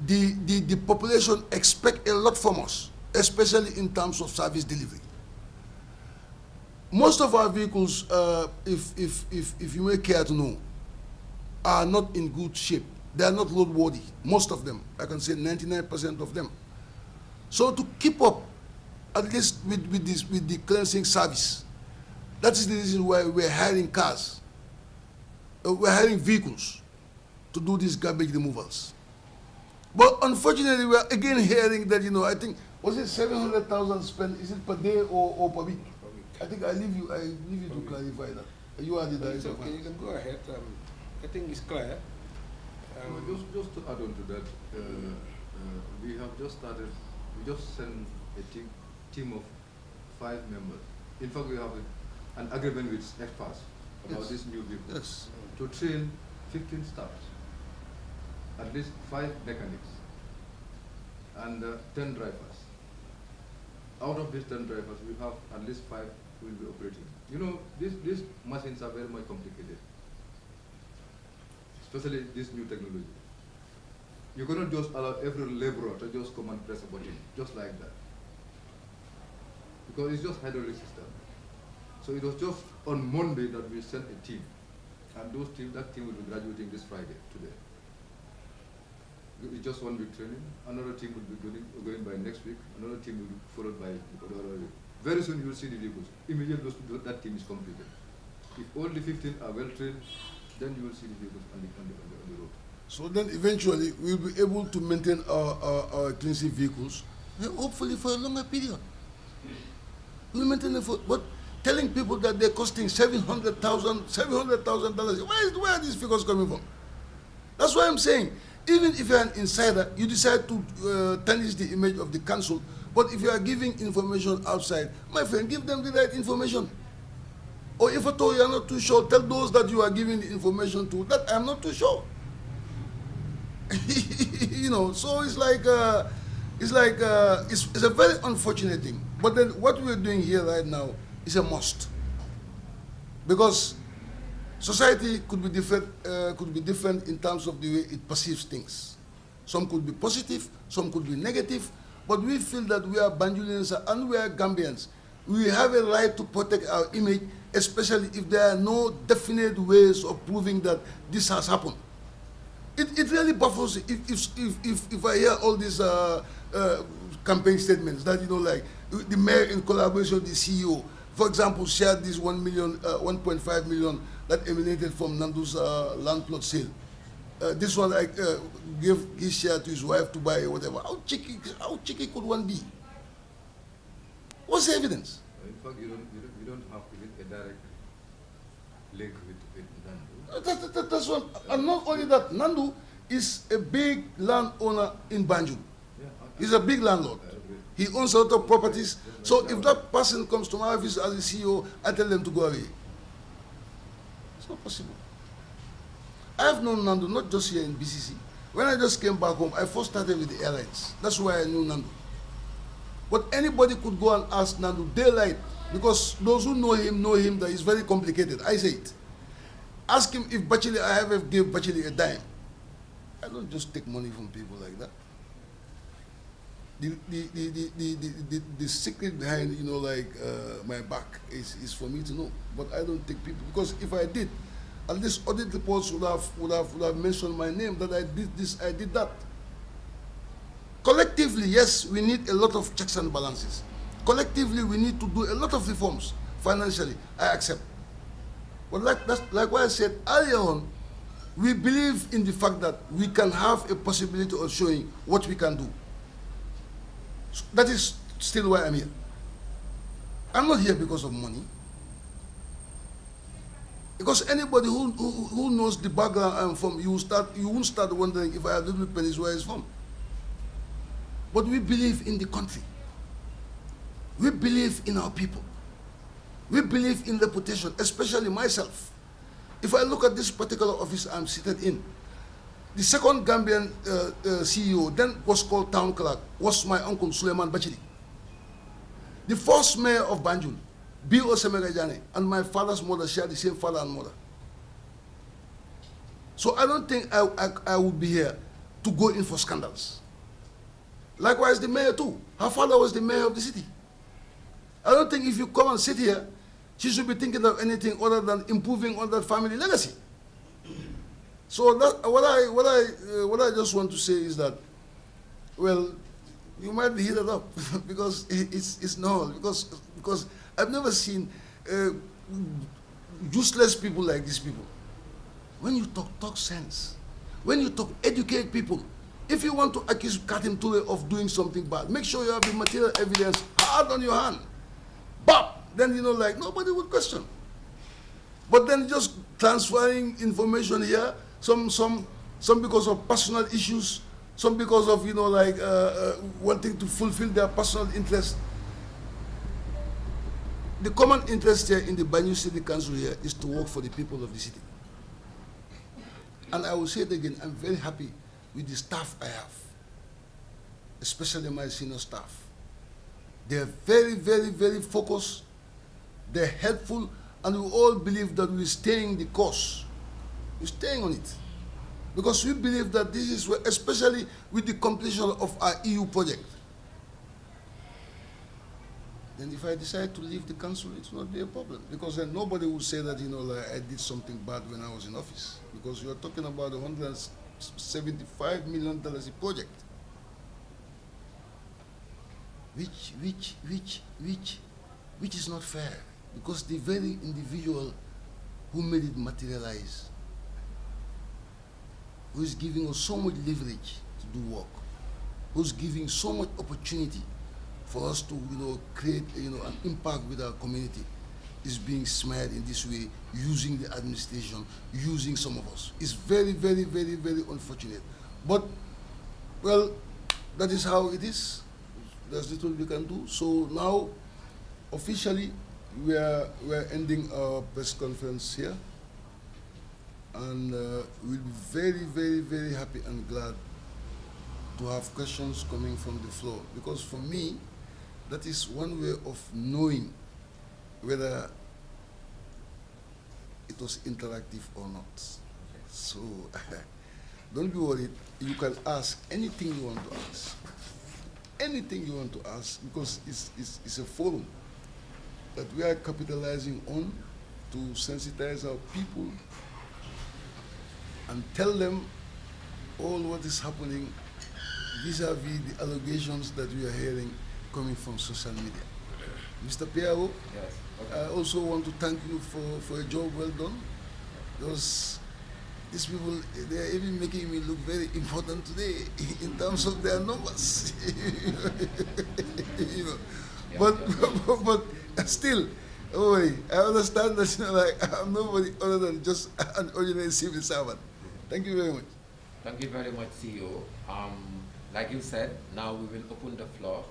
the population expect a lot from us, especially in terms of service delivery. Most of our vehicles, if you may care to know, are not in good shape. They are not roadworthy. Most of them, I can say 99% of them. So to keep up, at least with the cleansing service, that is the reason why we're hiring cars. We're hiring vehicles to do these garbage removals. But unfortunately, we're again hearing that, I think, was it 700,000 spent, is it per day or per week? I think I leave you to clarify that. You are the director.
Okay, you can go ahead. I think it's clear.
Just to add on to that, we have just started, we just sent a team of 5 members. In fact, we have an agreement with experts about this new vehicle to train 15 staffs, at least 5 mechanics, and 10 drivers. Out of these 10 drivers, we have at least 5 who will be operating. These machines are very much complicated, especially this new technology. You cannot just allow every laborer to just come and press a button, just like that. Because it's just hydraulic system. So it was just on Monday that we sent a team. And that team will be graduating this Friday, today. It's just 1 week training. Another team will be going by next week. Another team will be followed by the other week. Very soon you will see the vehicles. Immediately that team is completed. If all the 15 are well trained, then you will see the vehicles on the road.
So then eventually we'll be able to maintain our cleansing vehicles, hopefully for a longer period. We'll maintain it but telling people that they're costing $700,000, where are these figures coming from? That's why I'm saying, even if you're an insider, you decide to tarnish the image of the council, but if you are giving information outside, my friend, give them the right information. Or if at all you are not too sure, tell those that you are giving the information to that I'm not too sure. So it's a very unfortunate thing. But then what we're doing here right now is a must, because society could be different in terms of the way it perceives things. Some could be positive, some could be negative, but we feel that we are Banjulians and we are Gambians. We have a right to protect our image, especially if there are no definite ways of proving that this has happened. It really baffles me if I hear all these campaign statements that, like the mayor in collaboration with the CEO, for example, shared this 1.5 million that emanated from Nandu's land plot sale. This one gave his share to his wife to buy or whatever. How cheeky could one be? What's the evidence?
In fact, you don't have even a direct link with Nandu.
That's one. And not only that, Nandu is a big landowner in Banjul.
Yeah,
He's a big landlord. He owns a lot of properties. So if that person comes to my office as a CEO, I tell them to go away. It's not possible. I have known Nandu not just here in BCC. When I just came back home, I first started with the airlines. That's why I knew Nandu. But anybody could go and ask Nandu daylight Because those who know him that it's very complicated. I say it. Ask him if Bacheli, I ever gave Bacheli a dime. I don't just take money from people like that. The secret behind, my back is for me to know. But I don't take people, because if I did, at least audit reports would have mentioned my name, that I did this, I did that. Collectively, yes, we need a lot of checks and balances. Collectively, we need to do a lot of reforms financially. I accept. But like what I said earlier on, we believe in the fact that we can have a possibility of showing what we can do. So that is still why I'm here. I'm not here because of money. Because anybody who knows the background I'm from, you won't start wondering if I have little pennies where it's from. But we believe in the country. We believe in our people. We believe in reputation, especially myself. If I look at this particular office I'm seated in, the second Gambian CEO, then was called town clerk, was my uncle Suleiman Bachili. The first mayor of Banjul, B.O. Semegajane, and my father's mother shared the same father and mother. So I don't think I would be here to go in for scandals. Likewise, the mayor too. Her father was the mayor of the city. I don't think if you come and sit here, she should be thinking of anything other than improving on that family legacy. So that, what I just want to say is that, well, you might be heated up because it's normal, because I've never seen useless people like these people. When you talk sense. When you educate people. If you want to accuse Katim Toure of doing something bad, make sure you have the material evidence hard on your hand. But then, nobody would question. But then just transferring information here, some because of personal issues, some because of, wanting to fulfill their personal interest. The common interest here in the Banjul City Council here is to work for the people of the city. And I will say it again, I'm very happy with the staff I have, especially my senior staff. They're very, very, very focused, they're helpful, and we all believe that we're staying the course. We're staying on it. Because we believe that this is where, especially with the completion of our EU project, then if I decide to leave the council, it will not be a problem. Because then nobody will say that, I did something bad when I was in office. Because you're talking about $175 million project. Which is not fair. Because the very individual who made it materialize, who is giving us so much leverage to do work, who's giving so much opportunity for us to, create, an impact with our community, is being smeared in this way, using the administration, using some of us. It's very, very, very, very unfortunate. But, well, that is how it is. There's little we can do. So now, officially, we are ending our press conference here. And we'll be very, very, very happy and glad to have questions coming from the floor. Because for me, that is one way of knowing whether it was interactive or not. So don't be worried. You can ask anything you want to ask. Anything you want to ask, because it's a forum that we are capitalizing on to sensitize our people and tell them all what is happening vis-a-vis the allegations that we are hearing coming from social media. Mr. Piao,
Yes. Okay.
I also want to thank you for a job well done. Because these people, they are even making me look very important today in terms of their numbers.
Yeah,
But still, don't worry. I understand that I'm nobody other than just an ordinary civil servant. Thank you very much.
Thank you very much, CEO. Like you said, now we will open the floor.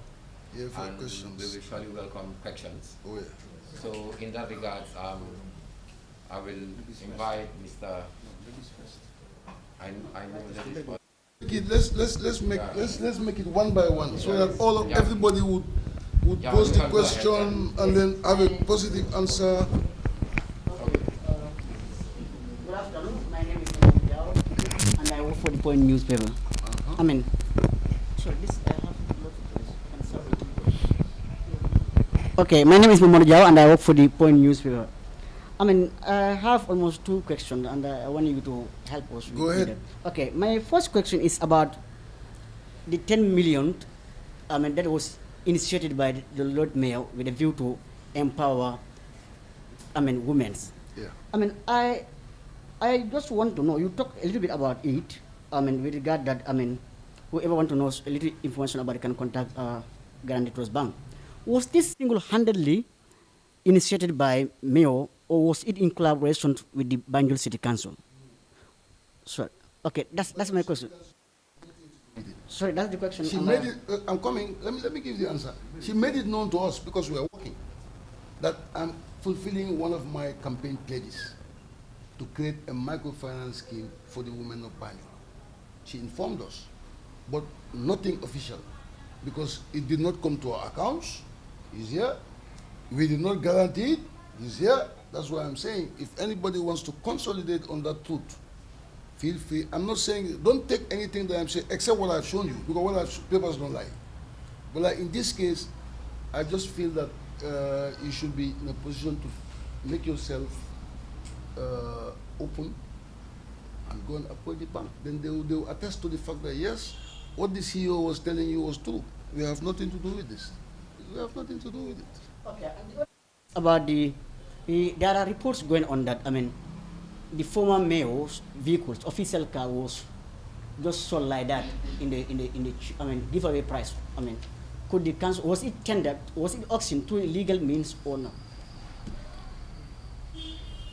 Yeah, for
and
questions.
we will surely welcome questions.
Oh yeah.
So in that regard, I will invite Mr. I know ladies first.
Let's make it one by one, so that
Yeah.
everybody would would
Yeah,
pose
you
the
can go ahead,
question and then have a positive answer.
Good afternoon. My name is Banjul City and I work for the Point newspaper. I mean, sorry, this I have lots of this. Can start with- Okay, my name is Banjul City and I work for the Point newspaper. I mean, I have almost two questions and I want you to help us.
Go
with
ahead.
them. Okay, my first question is about the 10 million. I mean, that was initiated by the Lord Mayor with a view to empower. I mean, women.
Yeah.
I mean, I just want to know, you talk a little bit about it, I mean, with regard that, I mean, whoever want to know a little information about it can contact Guaranty Trust Bank. Was this single-handedly initiated by Mayor, or was it in collaboration with the Banjul City Council? Sorry. Okay, that's my question. Sorry, that's the question.
She
and,
made it, I'm coming, let me give the answer. She made it known to us because we are working that I'm fulfilling one of my campaign pledges to create a microfinance scheme for the women of Banjul. She informed us, but nothing official because it did not come to our accounts. It's here. We did not guarantee it. It's here. That's why I'm saying if anybody wants to consolidate on that truth, feel free. I'm not saying, don't take anything that I'm saying except what I've shown you, because what papers don't lie. But like in this case, I just feel that you should be in a position to make yourself open and go and approach the bank. Then they will attest to the fact that yes, what the CEO was telling you was true. We have nothing to do with this. We have nothing to do with it.
Okay. About there are reports going on that, I mean, the former mayor's vehicles, official car was just sold like that in the I mean, giveaway price. I mean, could the council, was it tendered, was it auctioned through illegal means or not?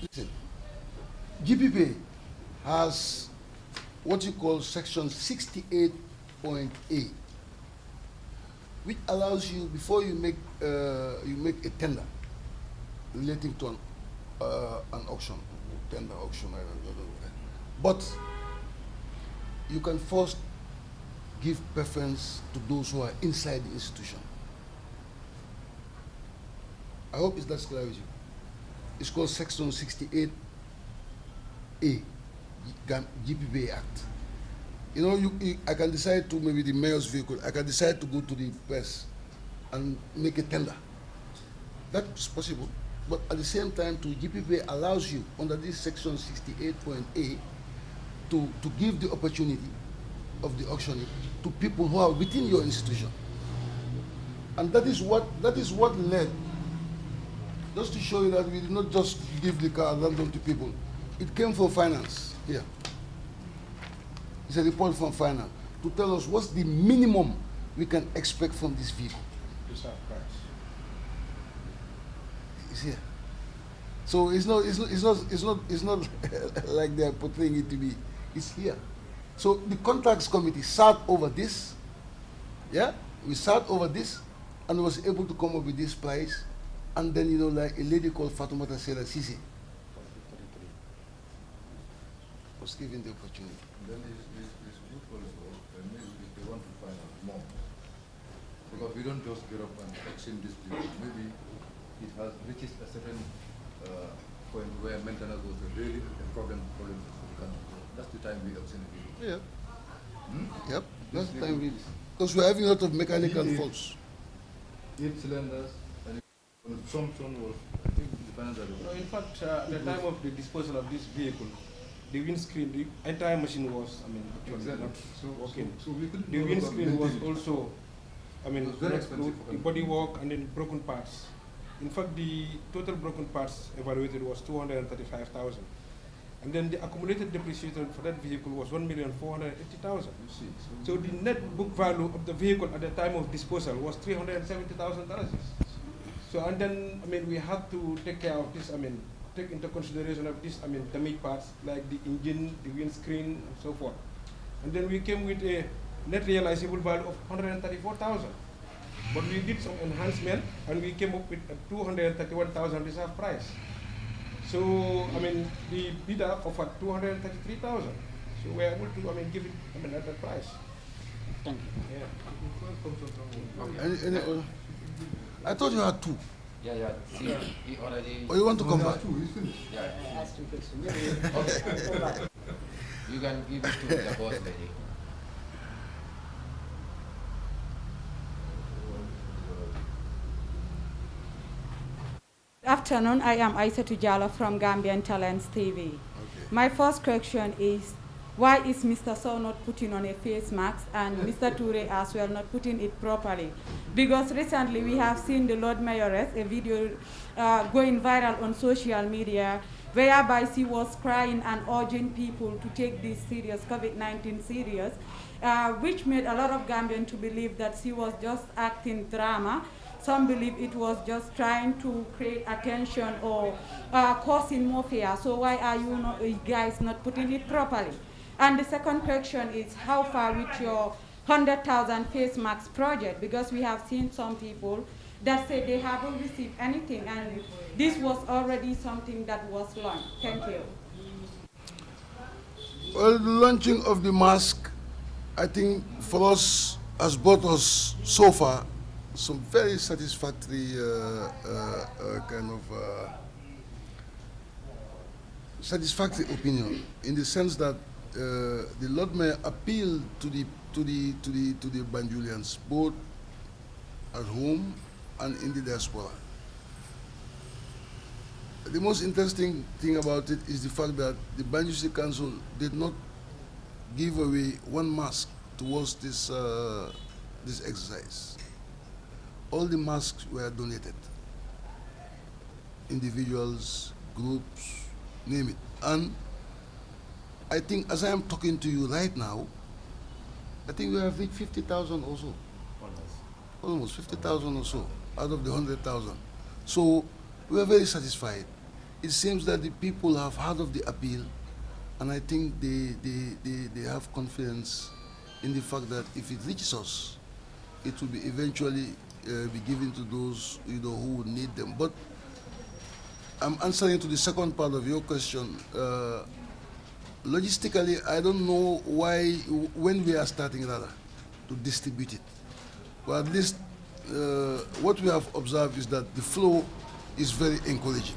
Listen, GPP has what you call section 68.A, which allows you, before you make a tender relating to an auction, tender auction, I don't know, but you can first give preference to those who are inside the institution. I hope that's clear with you. It's called Section 68A, GPPA Act. You know, I can decide to maybe the mayor's vehicle, I can decide to go to the press and make a tender. That's possible. But at the same time, GPPA allows you, under this Section 68.A, to give the opportunity of the auctioning to people who are within your institution. And that is what led, just to show you that we did not just give the car random to people. It came from finance here. It's a report from finance to tell us what's the minimum we can expect from this vehicle.
Reserve price.
It's here. So it's not like they're portraying it to be. It's here. So the contracts committee sat over this. Yeah, we sat over this and was able to come up with this price. And then, you know, like a lady called Fatoumata Sera Sisi was given the opportunity.
Then it's good also, and maybe if they want to find out more. Because we don't just get up and auction this building. Maybe it has reached a certain point where maintenance was really a problem for the country. That's the time we auction it.
Yeah. Yep. That's the time we, because we're having a lot of mechanical faults.
8 cylinders, and consumption was, I think, depends on
No, in fact, at the time of the disposal of this vehicle, the windscreen, the entire machine was, I mean,
exactly.
not working.
So we could
The windscreen was also, I mean,
It was very expensive for
the
them.
bodywork and then broken parts. In fact, the total broken parts evaluated was 235,000. And then the accumulated depreciation for that vehicle was 1,480,000.
You see,
So the net book value of the vehicle at the time of disposal was $370,000. So, and then, I mean, we had to take care of this, I mean, take into consideration of this, I mean, damaged parts like the engine, the windscreen, and so forth. And then we came with a net realizable value of 134,000. But we did some enhancement, and we came up with a 231,000 reserve price. So, I mean, the bidder offered 233,000. So we were able to, I mean, give it, I mean, at that price.
Thank you.
Yeah.
Any other? I thought you had two.
Yeah. See, he already.
Or you want to come back?
He's finished.
Yeah.
I asked two questions.
Okay. You can give it to the boss lady.
Good afternoon. I am Aissatou Diallo from Gambian Talents TV. My first question is, why is Mr. Sow not putting on a face mask and Mr. Toure as well not putting it properly? Because recently we have seen the Lord Mayoress, a video going viral on social media, whereby she was crying and urging people to take this serious, COVID-19 serious, which made a lot of Gambians to believe that she was just acting drama. Some believe it was just trying to create attention or causing more fear. So why are you guys not putting it properly? And the second question is, how far with your 100,000 face mask project? Because we have seen some people that say they haven't received anything, and this was already something that was launched. Thank you.
Well, the launching of the mask, I think for us, has brought us so far some very satisfactory satisfactory opinion, in the sense that the Lord Mayor appealed to the Banjulians, both at home and in the diaspora. The most interesting thing about it is the fact that the Banjul City Council did not give away one mask towards this this exercise. All the masks were donated. Individuals, groups, name it. And I think as I am talking to you right now, I think we have reached 50,000 or so. Almost 50,000 or so out of the 100,000. So we are very satisfied. It seems that the people have heard of the appeal, and I think they have confidence in the fact that if it reaches us, it will be eventually be given to those who would need them. But I'm answering to the second part of your question. Logistically, I don't know when we are starting rather to distribute it. But at least what we have observed is that the flow is very encouraging.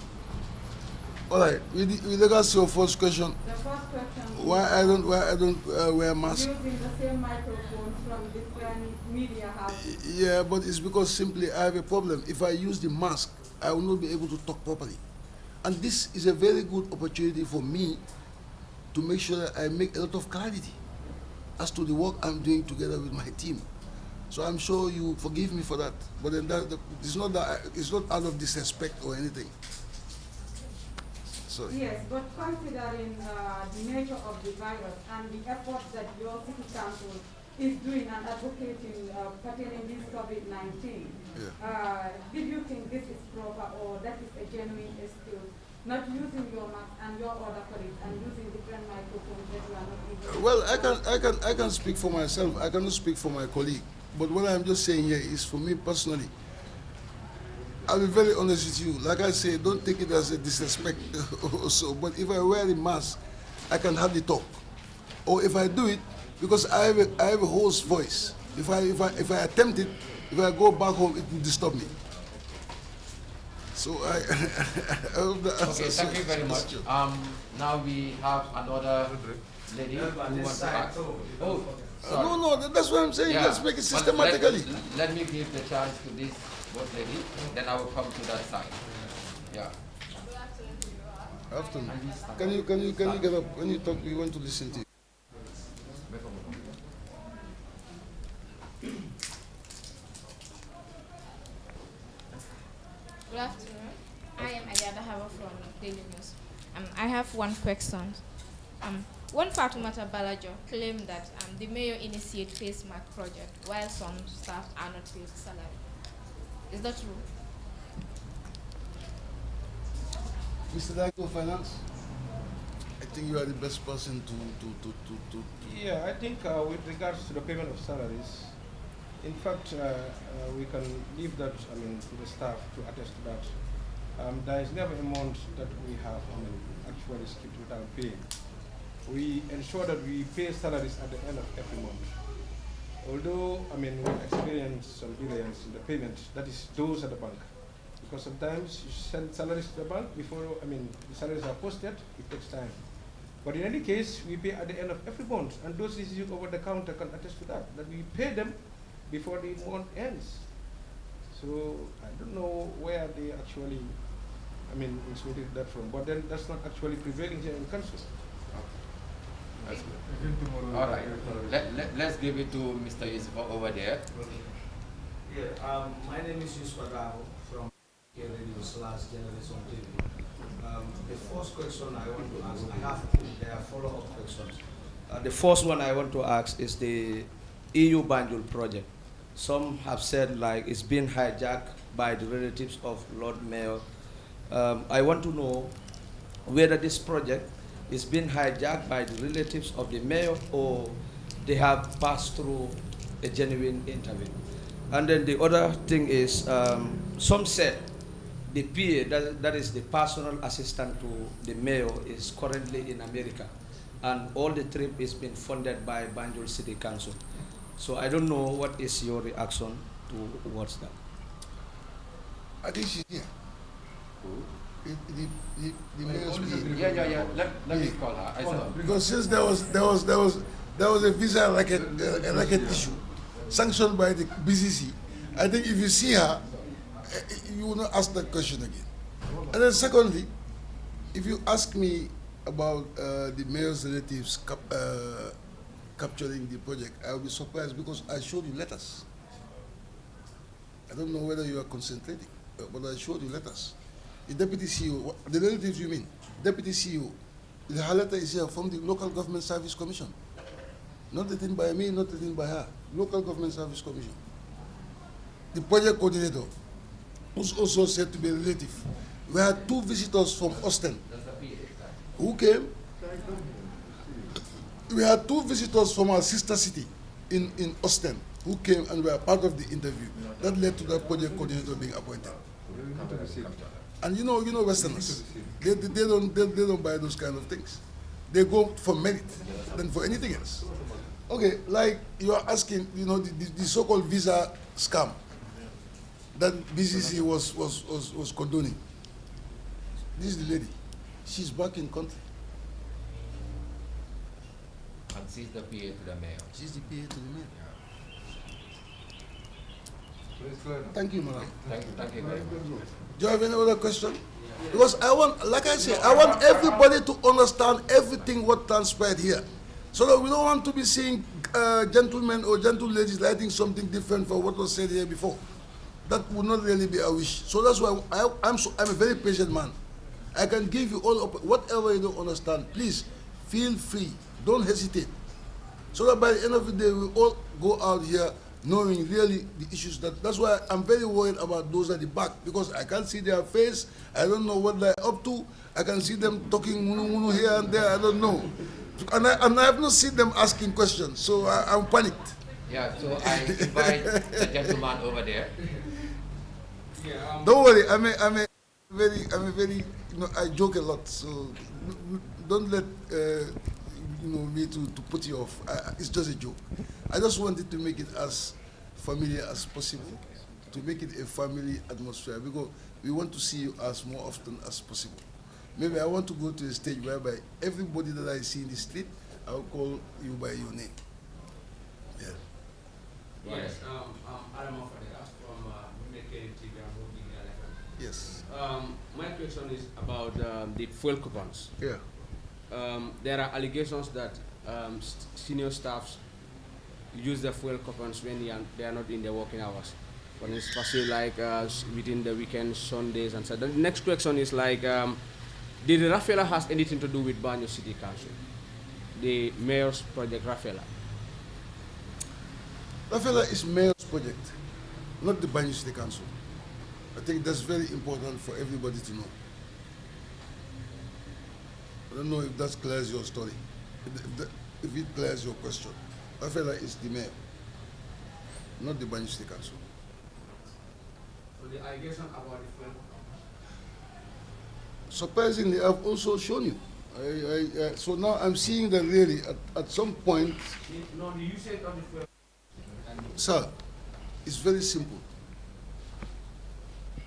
All right, with regards to your first question,
The first question
why I don't wear mask?
using the same microphones from different media houses.
Yeah, but it's because simply I have a problem. If I use the mask, I will not be able to talk properly. And this is a very good opportunity for me to make sure that I make a lot of clarity as to the work I'm doing together with my team. So I'm sure you forgive me for that. But then it's not out of disrespect or anything. So
Yes, but considering the nature of the virus and the efforts that your city council is doing and advocating pertaining this COVID-19, did you think this is proper, or that is a genuine excuse? Not using your mask and your other colleagues and using different microphones that you are not able.
well, I can speak for myself. I cannot speak for my colleague. But what I'm just saying here is for me personally. I'll be very honest with you. Like I say, don't take it as a disrespect or so. But if I wear the mask, I can hardly talk. Or if I do it, because I have a hoarse voice. If I attempt it, if I go back home, it will disturb me. So I hope that
Okay, thank you very much. Now we have another lady who wants to ask. Oh, sorry.
no, that's what I'm saying.
Yeah.
Let's make it
But
systematically.
Let me give the chance to this both lady, then I will come to that side. Yeah.
After, can you get up when you talk? We want to listen to you.
Good afternoon. I am Ayada Hawa from Daily News. I have one question. One Fatoumata Balajo claimed that the mayor initiated face mask project while some staff are not paid salary. Is that true?
Mr. Director of Finance, I think you are the best person to.
Yeah, I think with regards to the payment of salaries, in fact, we can leave that, to the staff to attest to that. There is never a month that we have, actually skipped without paying. We ensure that we pay salaries at the end of every month. Although, I mean, we experience some delays in the payment, that is those at the bank. Because sometimes you send salaries to the bank before, I mean, the salaries are posted, it takes time. But in any case, we pay at the end of every month, and those issues over the counter can attest to that, that we pay them before the month ends. So I don't know where they actually, I mean, instigated that from, but then that's not actually prevailing here in council.
That's good. All right. Let's give it to Mr. Yusuf over there.
Yeah, my name is Yusuf Adamo from Radio/Generation TV. The first question I want to ask, there are follow-up questions. The first one I want to ask is the EU Banjul project. Some have said like it's been hijacked by the relatives of Lord Mayor. I want to know whether this project is being hijacked by the relatives of the mayor or they have passed through a genuine interview. And then the other thing is, some said the PA, that is the personal assistant to the mayor, is currently in America, and all the trip is being funded by Banjul City Council. So I don't know what is your reaction towards that.
I think she's here.
Who?
The mayor's PA.
Yeah. Let me call her. I saw.
Because since there was a visa like a issue sanctioned by the BCC, I think if you see her, you will not ask that question again. And then secondly, if you ask me about the mayor's relatives capturing the project, I will be surprised because I showed you letters. I don't know whether you are concentrating, but I showed you letters. The deputy CEO, the relatives you mean, deputy CEO, her letter is here from the Local Government Service Commission. Not written by me, not written by her. Local Government Service Commission. The project coordinator, who's also said to be a relative. We had 2 visitors from Austin who came. We had 2 visitors from our sister city in Austin who came and were part of the interview. That led to that project coordinator being appointed. And you know Westerners, they don't buy those kind of things. They go for merit than for anything else. Okay, like you are asking, the so-called visa scam that BCC was condoning. This is the lady. She's back in country.
And she's the PA to the mayor.
She's the PA to the mayor. Thank you, madam.
Thank you very much.
Do you have any other question? Because I want, like I said, I want everybody to understand everything what transpired here. So that we don't want to be seeing gentlemen or gentle ladies writing something different from what was said here before. That would not really be a wish. So that's why I'm a very patient man. I can give you all, whatever you don't understand, please feel free. Don't hesitate. So that by the end of the day, we all go out here knowing really the issues. That's why I'm very worried about those at the back, because I can't see their face. I don't know what they're up to. I can see them talking munu here and there. I don't know. And I have not seen them asking questions, so I'm panicked.
Yeah, so I invite the gentleman over there.
Don't worry, I'm a very, I joke a lot, so don't let me to put you off. It's just a joke. I just wanted to make it as familiar as possible, to make it a family atmosphere, because we want to see you as more often as possible. Maybe I want to go to a stage whereby everybody that I see in the street, I'll call you by your name. Yeah.
Yes, Adam from Medicaid TV and working in LFM.
Yes.
My question is about the fuel coupons.
Yeah.
There are allegations that senior staffs use the fuel coupons when they are not in their working hours. For instance, like within the weekends, Sundays, and so. The next question is like, did Rafaela has anything to do with Banjul City Council, the mayor's project Rafaela?
Rafaela is mayor's project, not the Banjul City Council. I think that's very important for everybody to know. I don't know if that clears your story, if it clears your question. Rafaela is the mayor, not the Banjul City Council.
So the allegation about the fuel.
Surprisingly, I've also shown you. So now I'm seeing that really at some point.
No, the usage of the fuel.
Sir, it's very simple.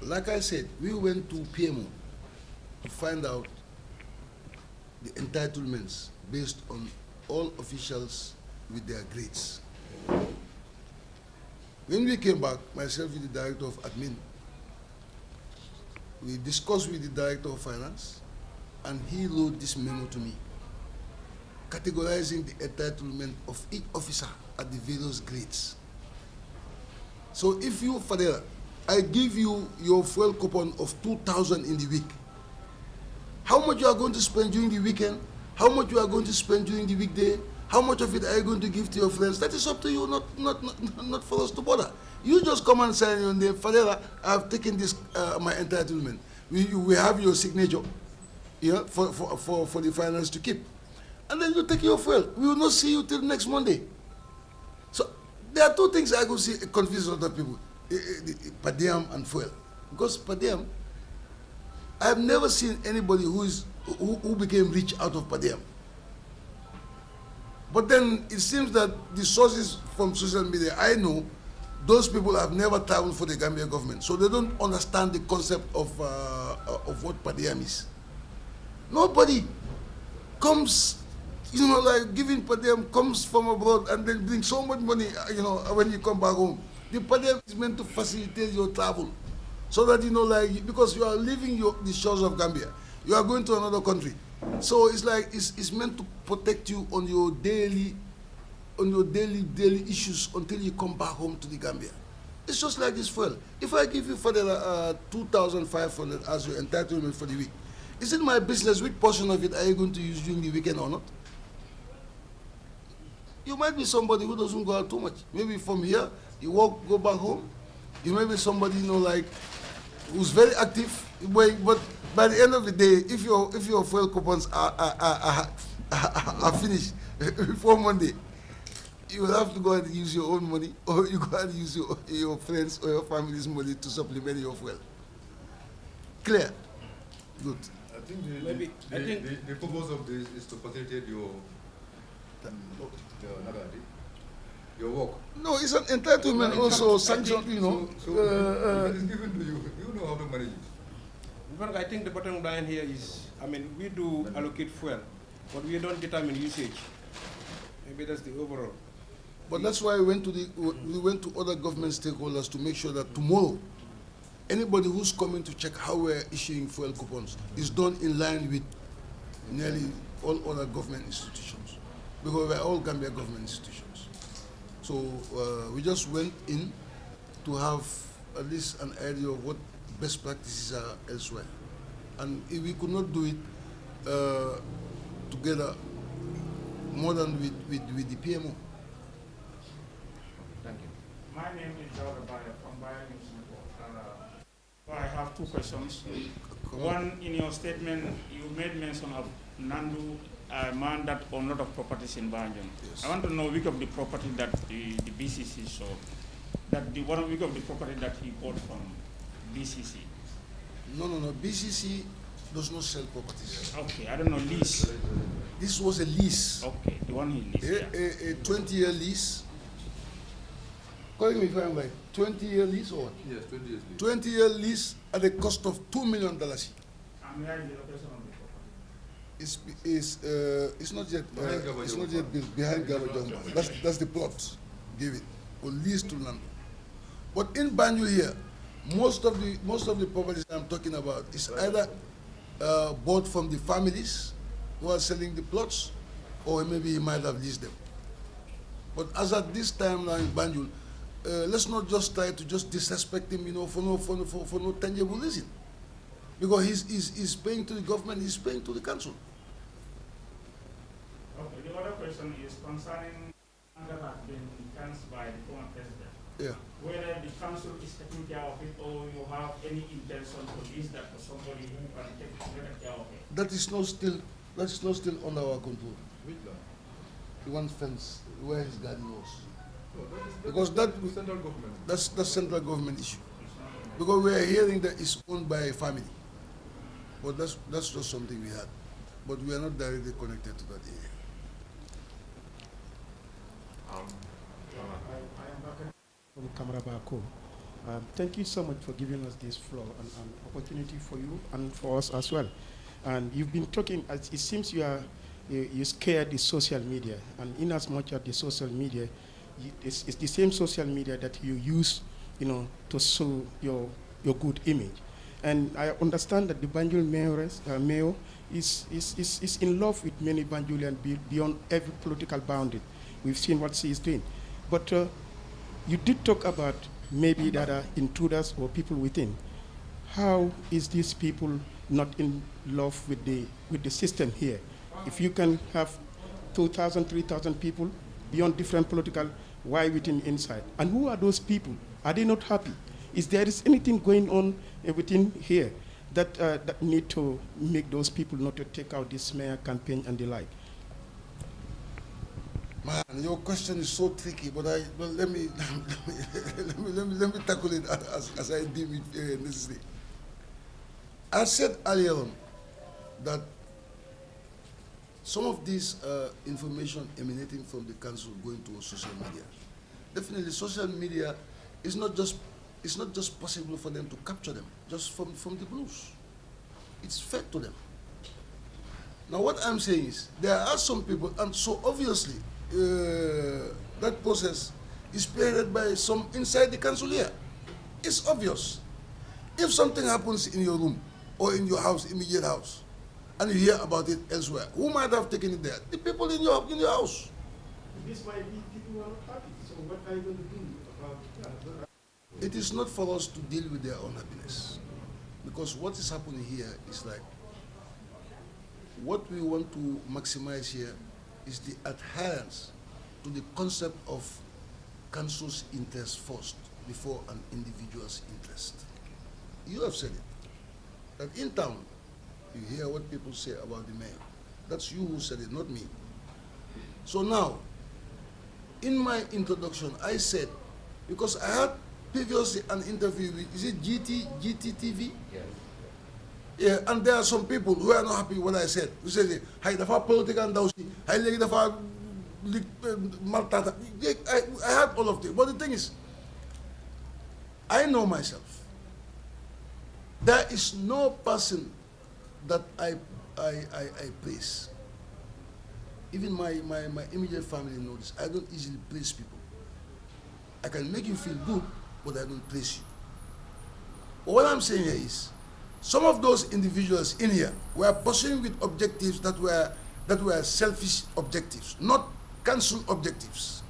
Like I said, we went to PMO to find out the entitlements based on all officials with their grades. When we came back, myself with the director of admin, we discussed with the director of finance, and he wrote this memo to me, categorizing the entitlement of each officer at the various grades. So if you, Fadera, I give you your fuel coupon of 2,000 in the week, how much you are going to spend during the weekend, how much you are going to spend during the weekday, how much of it are you going to give to your friends, that is up to you, not for us to bother. You just come and sign your name, Fadera, I've taken this, my entitlement. We have your signature, yeah, for the finance to keep. And then you take your fuel. We will not see you till next Monday. So there are two things I could see confuse a lot of people, per diem and fuel. Because per diem, I have never seen anybody who became rich out of per diem. But then it seems that the sources from social media, I know those people have never traveled for the Gambia government, so they don't understand the concept of what per diem is. Nobody comes, you know, like giving per diem, comes from abroad and then bring so much money, you know, when you come back home. The per diem is meant to facilitate your travel, so that, you know, like, because you are leaving the shores of Gambia, you are going to another country. So it's like, it's meant to protect you on your daily issues until you come back home to the Gambia. It's just like this fuel. If I give you for the 2,500 as your entitlement for the week, is it my business which portion of it are you going to use during the weekend or not? You might be somebody who doesn't go out too much. Maybe from here, you walk, go back home. You may be somebody, you know, like, who's very active, but by the end of the day, if your fuel coupons are finished before Monday, you will have to go and use your own money, or you go and use your friends or your family's money to supplement your fuel. Clear? Good.
I think the purpose of this is to facilitate your work.
No, it's an entitlement also sanctioned, you know.
It is given to you. You know how to manage it.
But I think the bottom line here is, I mean, we do allocate fuel, but we don't determine usage. Maybe that's the overall.
But that's why we went to other government stakeholders to make sure that tomorrow, anybody who's coming to check how we're issuing fuel coupons is done in line with nearly all other government institutions, because we're all Gambia government institutions. So we just went in to have at least an idea of what best practices are elsewhere. And if we could not do it together more than with the PMO.
Thank you.
My name is Jawda Bayer from Bayer News Network. I have two questions. One, in your statement, you made mention of Nandu, a man that owned a lot of properties in Banjul.
Yes.
I want to know which of the property that the BCC sold, which of the property that he bought from BCC.
No. BCC does not sell properties.
Okay, I don't know, lease.
This was a lease.
Okay, the one he leased.
A 20-year lease. Correct me if I'm right. 20-year lease or what?
Yes, 20 years lease.
20-year lease at a cost of $2 million.
And where is the location of the property?
It's not yet built behind Gabajomba. That's the plot. Give it or lease to land. But in Banjul here, most of the properties I'm talking about is either bought from the families who are selling the plots, or maybe he might have leased them. But as at this time now in Banjul, let's not just try to just disrespect him, you know, for no tangible reason. Because he's paying to the government, he's paying to the council.
Okay, the other question is concerning that has been fenced by the former president.
Yeah.
Whether the council is taking care of it, or you have any intention to lease that to somebody who can take care of it.
That is not still under our control.
Which land?
The one fence where his garden was.
No,
Because that
central government.
That's central government issue. Because we are hearing that it's owned by a family. But that's just something we had. But we are not directly connected to that area.
I
From Kamarabako. Thank you so much for giving us this floor and opportunity for you and for us as well. And you've been talking, it seems you scared the social media, and in as much as the social media, it's the same social media that you use, to show your good image. And I understand that the Banjul mayor is in love with many Banjulians beyond every political boundary. We've seen what she is doing. But you did talk about maybe there are intruders or people within. How is these people not in love with the system here? If you can have 2,000, 3,000 people beyond different political, why within inside? And who are those people? Are they not happy? Is there anything going on within here that need to make those people not to take out this mayor campaign and the like?
Man, your question is so tricky, but let me let me tackle it as I deem it necessary. I said earlier on that some of this information emanating from the council going to social media. Definitely, social media is not just possible for them to capture them just from the blues. It's fed to them. Now, what I'm saying is there are some people, and so obviously that process is spearheaded by some inside the council here. It's obvious. If something happens in your room or in your house, immediate house, and you hear about it elsewhere, who might have taken it there? The people in your house.
This might be people who are not happy. So what are you going to do about that?
It is not for us to deal with their unhappiness, because what is happening here is like what we want to maximize here is the adherence to the concept of council's interest first before an individual's interest. You have said it, that in town, you hear what people say about the mayor. That's you who said it, not me. So now, in my introduction, I said, because I had previously an interview with, is it GTTV?
Yes.
Yeah, and there are some people who are not happy with what I said. Who say, "Hey, the political and I like the maltata." I had all of them, but the thing is, I know myself. There is no person that I praise. Even my immediate family knows this. I don't easily praise people. I can make you feel good, but I don't praise you. But what I'm saying here is, some of those individuals in here were pursuing with objectives that were selfish objectives, not council objectives.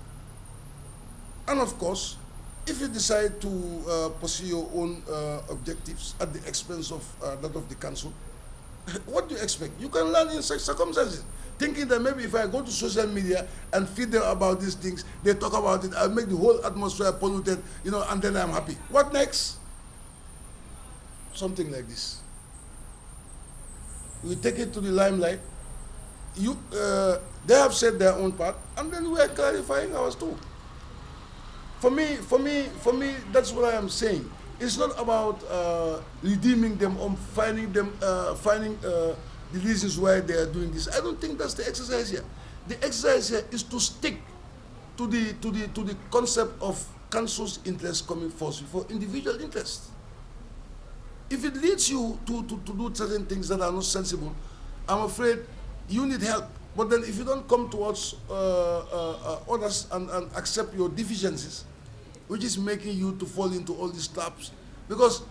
And of course, if you decide to pursue your own objectives at the expense of that of the council, what do you expect? You can learn in such circumstances, thinking that maybe if I go to social media and feed them about these things, they talk about it, I'll make the whole atmosphere polluted, and then I'm happy. What next? Something like this. We take it to the limelight. They have said their own part, and then we are clarifying ours too. For me, that's what I am saying. It's not about redeeming them or finding the reasons why they are doing this. I don't think that's the exercise here. The exercise here is to stick to the concept of council's interest coming first before individual interest. If it leads you to do certain things that are not sensible, I'm afraid you need help. But then if you don't come towards others and accept your deficiencies, which is making you to fall into all these traps, because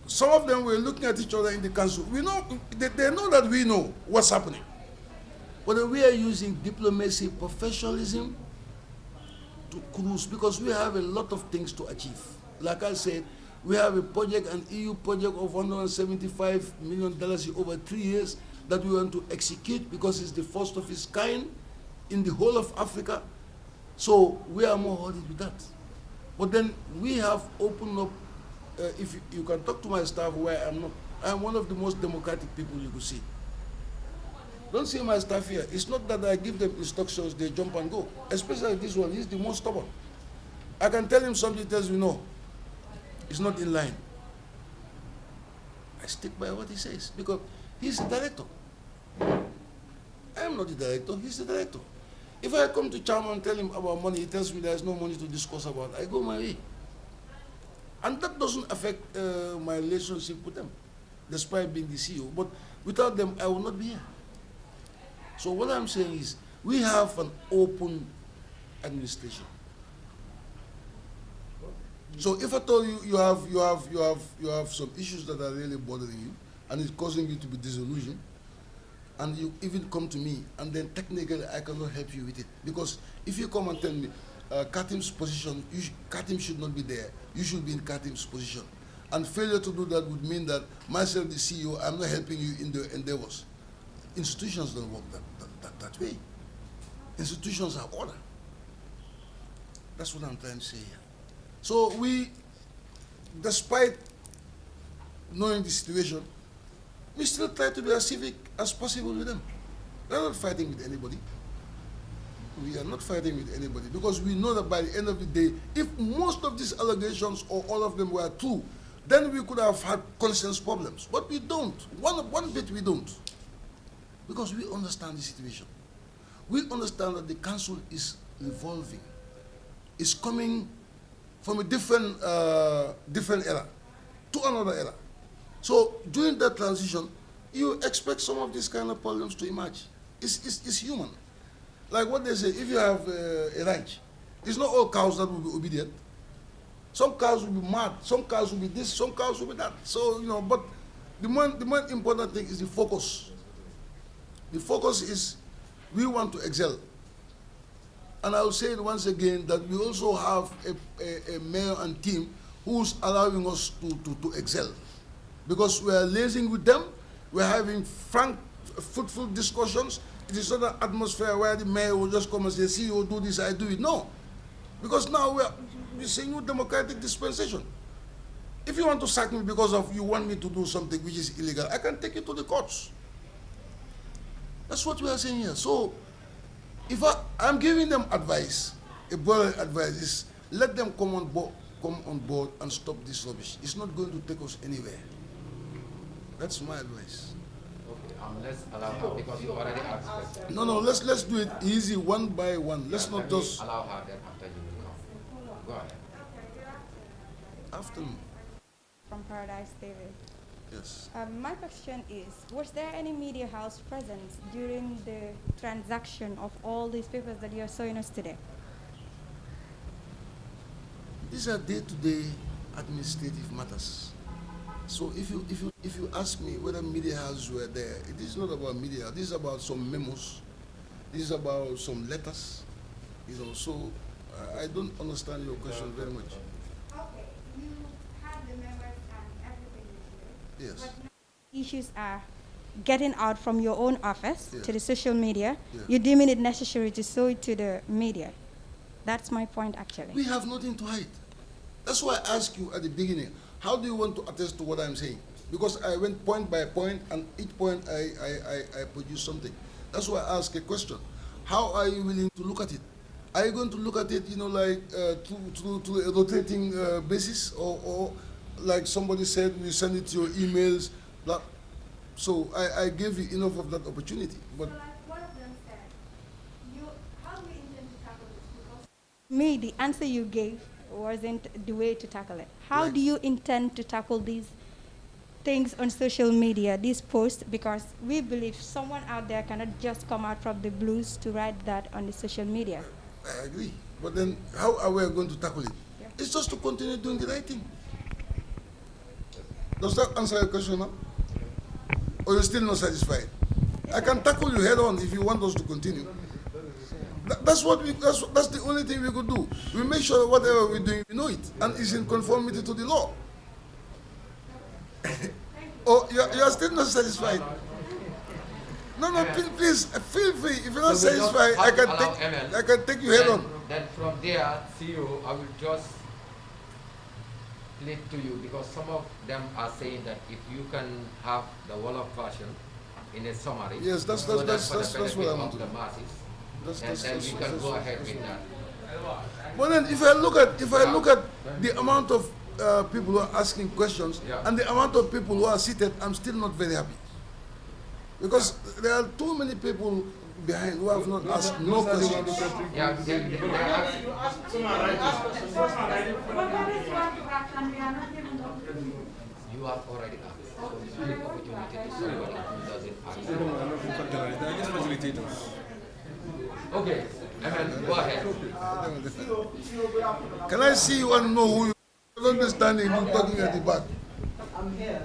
some of them were looking at each other in the council. We know, they know that we know what's happening. But then we are using diplomacy, professionalism to cruise, because we have a lot of things to achieve. Like I said, we have a project, an EU project of $175 million over 3 years that we want to execute, because it's the first of its kind in the whole of Africa. So we are more hurried with that. But then we have opened up, if you can talk to my staff where I'm not, I'm one of the most democratic people you could see. Don't see my staff here. It's not that I give them instructions, they jump and go. Especially this one, he's the most stubborn. I can tell him something, he tells me no. It's not in line. I stick by what he says, because he's the director. I am not the director, he's the director. If I come to Chairman and tell him about money, he tells me there's no money to discuss about. I go my way. And that doesn't affect my relationship with them, despite being the CEO. But without them, I will not be here. So what I'm saying is, we have an open administration. So if I told you you have some issues that are really bothering you, and it's causing you to be disillusioned, and you even come to me, and then technically I cannot help you with it, because if you come and tell me Katim's position, Katim should not be there, you should be in Katim's position, and failure to do that would mean that myself, the CEO, I'm not helping you in the endeavors. Institutions don't work that way. Institutions are order. That's what I'm trying to say here. So we, despite knowing the situation, we still try to be as civic as possible with them. We're not fighting with anybody. We are not fighting with anybody, because we know that by the end of the day, if most of these allegations or all of them were true, then we could have had conscience problems. But we don't. One bit we don't. Because we understand the situation. We understand that the council is evolving. It's coming from a different era to another era. So during that transition, you expect some of these kind of problems to emerge. It's human. Like what they say, if you have a ranch, it's not all cows that will be obedient. Some cows will be mad, some cows will be this, some cows will be that. So, you know, but the more important thing is the focus. The focus is we want to excel. And I will say it once again that we also have a mayor and team who's allowing us to excel. Because we are liaising with them, we're having frank, fruitful discussions. It is not an atmosphere where the mayor will just come and say, CEO, do this, I do it. No. Because now we're saying new democratic dispensation. If you want to sack me because of you want me to do something which is illegal, I can take you to the courts. That's what we are saying here. So, if I'm giving them advice, a broad advice is let them come on board and stop this rubbish. It's not going to take us anywhere. That's my advice.
Okay, let's allow her, because you already asked questions.
No, let's do it easy, one by one. Let's not just
allow her, then after you will come. Go ahead.
After me.
From Paradise TV.
Yes.
My question is, was there any media house present during the transaction of all these papers that you are showing us today?
These are day-to-day administrative matters. So if you ask me whether media houses were there, it is not about media. This is about some memos. This is about some letters. You know, so I don't understand your question very much.
Okay, you had the members and everything with you.
Yes.
But now issues are getting out from your own office
Yeah.
to the social media.
Yeah.
You're deeming it necessary to show it to the media. That's my point, actually.
We have nothing to hide. That's why I asked you at the beginning, how do you want to attest to what I'm saying? Because I went point by point, and each point I produced something. That's why I asked a question. How are you willing to look at it? Are you going to look at it, you know, like through a rotating basis, or like somebody said, we send it to your emails? Blah. So I gave you enough of that opportunity. But
So like one of them said, how do you intend to tackle this? Because me, the answer you gave wasn't the way to tackle it. How do you intend to tackle these things on social media, these posts? Because we believe someone out there cannot just come out from the blues to write that on the social media.
I agree. But then how are we going to tackle it?
Yeah.
It's just to continue doing the right thing. Does that answer your question now? Or you're still not satisfied? I can tackle you head on if you want us to continue. That's the only thing we could do. We make sure that whatever we're doing, we know it, and it's in conformity to the law. Oh, you're still not satisfied? No, please, feel free. If you're not
So we just
satisfied,
have
I can take you head on.
Then from there, CEO, I will just plead to you, because some of them are saying that if you can have the Wolof version in a summary,
Yes, that's
for the
what I
benefit
want
of
to
the
do.
masses, then we can go ahead with that.
But then, if I look at the amount of people who are asking questions,
Yeah.
and the amount of people who are seated, I'm still not very happy. Because there are too many people behind who have not asked no questions.
Yeah, you have already asked. So you give opportunity to somebody who doesn't ask. Okay, go ahead.
Can I see you and know who you are? Understanding you talking at the back.
I'm here,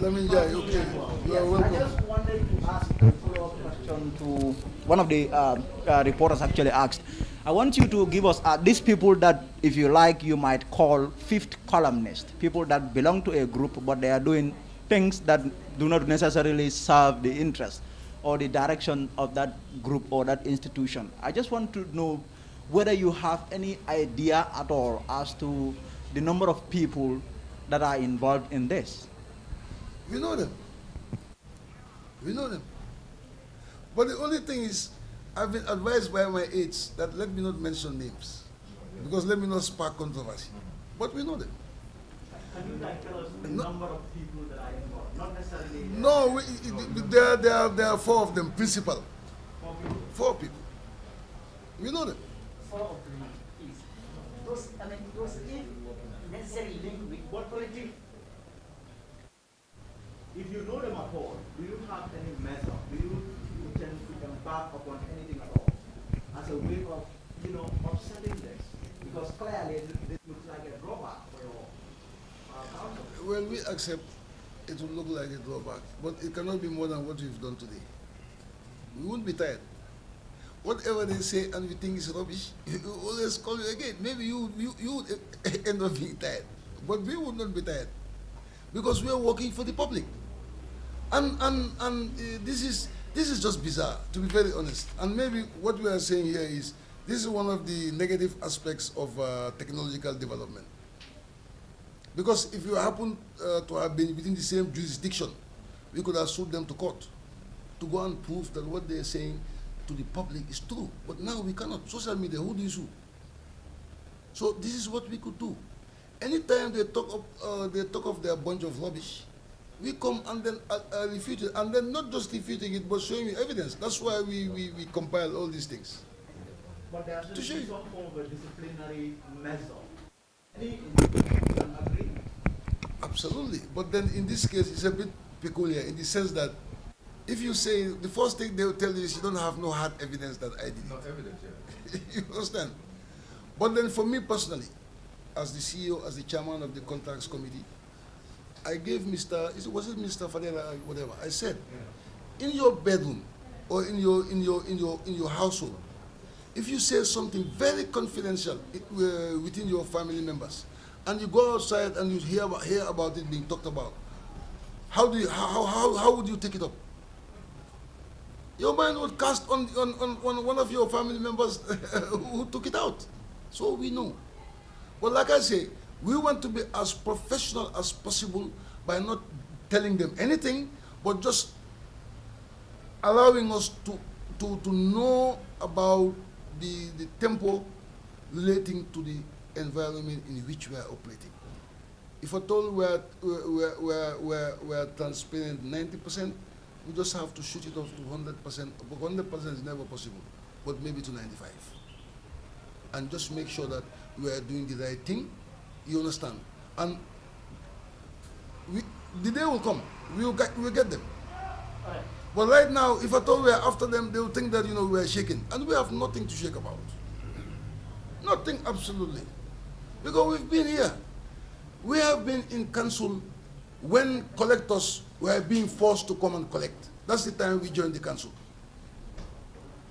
Leminjai, okay. You are welcome.
I just wanted to ask a follow-up question to one of the reporters actually asked. I want you to give us these people that, if you like, you might call fifth columnists, people that belong to a group, but they are doing things that do not necessarily serve the interest or the direction of that group or that institution. I just want to know whether you have any idea at all as to the number of people that are involved in this.
We know them. We know them. But the only thing is, I've been advised by my aides that let me not mention names, because let me not spark controversy. But we know them.
Can you tell us the number of people that are involved? Not necessarily.
No, there are 4 of them, principal. 4 people. We know them.
4 of them, please. Those necessarily linked with what politics? If you know them at all, do you have any measure? Do you intend to embark upon anything at all as a way of, offsetting this? Because clearly this looks like a drawback for your council.
Well, we accept it will look like a drawback, but it cannot be more than what we've done today. We won't be tired. Whatever they say and we think is rubbish, we will always call you again. Maybe you would end up being tired, but we would not be tired because we are working for the public. And this is just bizarre, to be very honest. And maybe what we are saying here is this is one of the negative aspects of technological development. Because if you happen to have been within the same jurisdiction, we could have sued them to court to go and prove that what they are saying to the public is true. But now we cannot. Social media, who do you sue? So this is what we could do. Anytime they talk of their bunch of rubbish, we come and then refute it, and then not just refuting it, but showing you evidence. That's why we compile all these things.
But there should be some form of a disciplinary measure. Any institution agree?
Absolutely. But then in this case, it's a bit peculiar in the sense that if you say, the first thing they will tell you is you don't have no hard evidence that I did it.
No evidence, yeah.
You understand? But then for me personally, as the CEO, as the chairman of the contracts committee, I gave was it Mr. Fadela or whatever? I said, in your bedroom or in your household, if you say something very confidential within your family members, and you go outside and you hear about it being talked about, how would you take it up? Your mind would cast on one of your family members who took it out. So we know. But like I say, we want to be as professional as possible by not telling them anything, but just allowing us to know about the tempo relating to the environment in which we are operating. If at all we're transparent 90%, we just have to shoot it off to 100%. But 100% is never possible, but maybe to 95%. And just make sure that we are doing the right thing. You understand? And the day will come. We'll get them.
Right.
But right now, if at all we are after them, they will think that we are shaking, and we have nothing to shake about. Nothing, absolutely. Because we've been here. We have been in council when collectors were being forced to come and collect. That's the time we joined the council.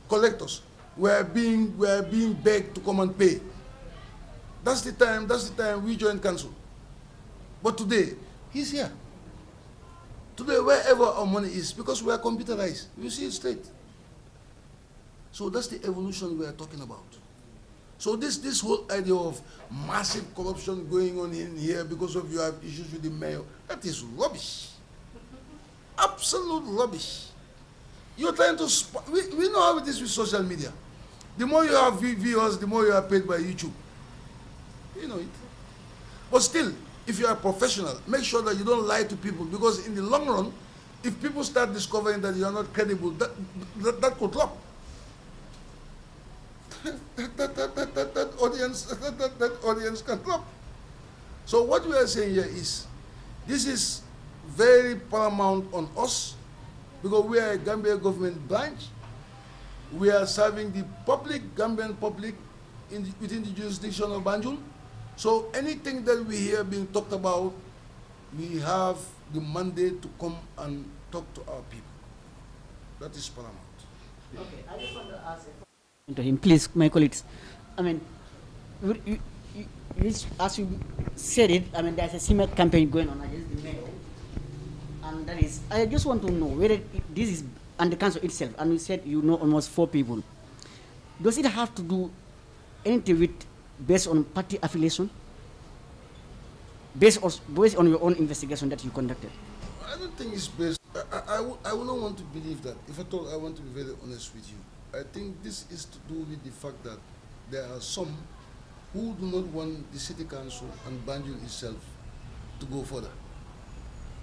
Collectors were being begged to come and pay. That's the time we joined council. But today, he's here. Today, wherever our money is, because we are computerized, you see it straight. So that's the evolution we are talking about. So this whole idea of massive corruption going on in here because of you have issues with the mayor, that is rubbish. Absolute rubbish. You're trying to, we know how it is with social media. The more you have viewers, the more you are paid by YouTube. You know it. But still, if you are a professional, make sure that you don't lie to people, because in the long run, if people start discovering that you are not credible, that could drop. that audience can drop. So what we are saying here is, this is very paramount on us, because we are a Gambia government branch. We are serving the public, Gambian public, within the jurisdiction of Banjul. So anything that we hear being talked about, we have the mandate to come and talk to our people. That is paramount.
Okay, I just want to ask to him, please, my colleagues. I mean, as you said it, I mean, there's a similar campaign going on against the mayor, and that is, I just want to know whether this is, and the council itself, and you said you know almost 4 people. Does it have to do anything with, based on party affiliation? Based on your own investigation that you conducted?
I don't think it's based. I would not want to believe that. If at all, I want to be very honest with you. I think this is to do with the fact that there are some who do not want the city council and Banjul itself to go further.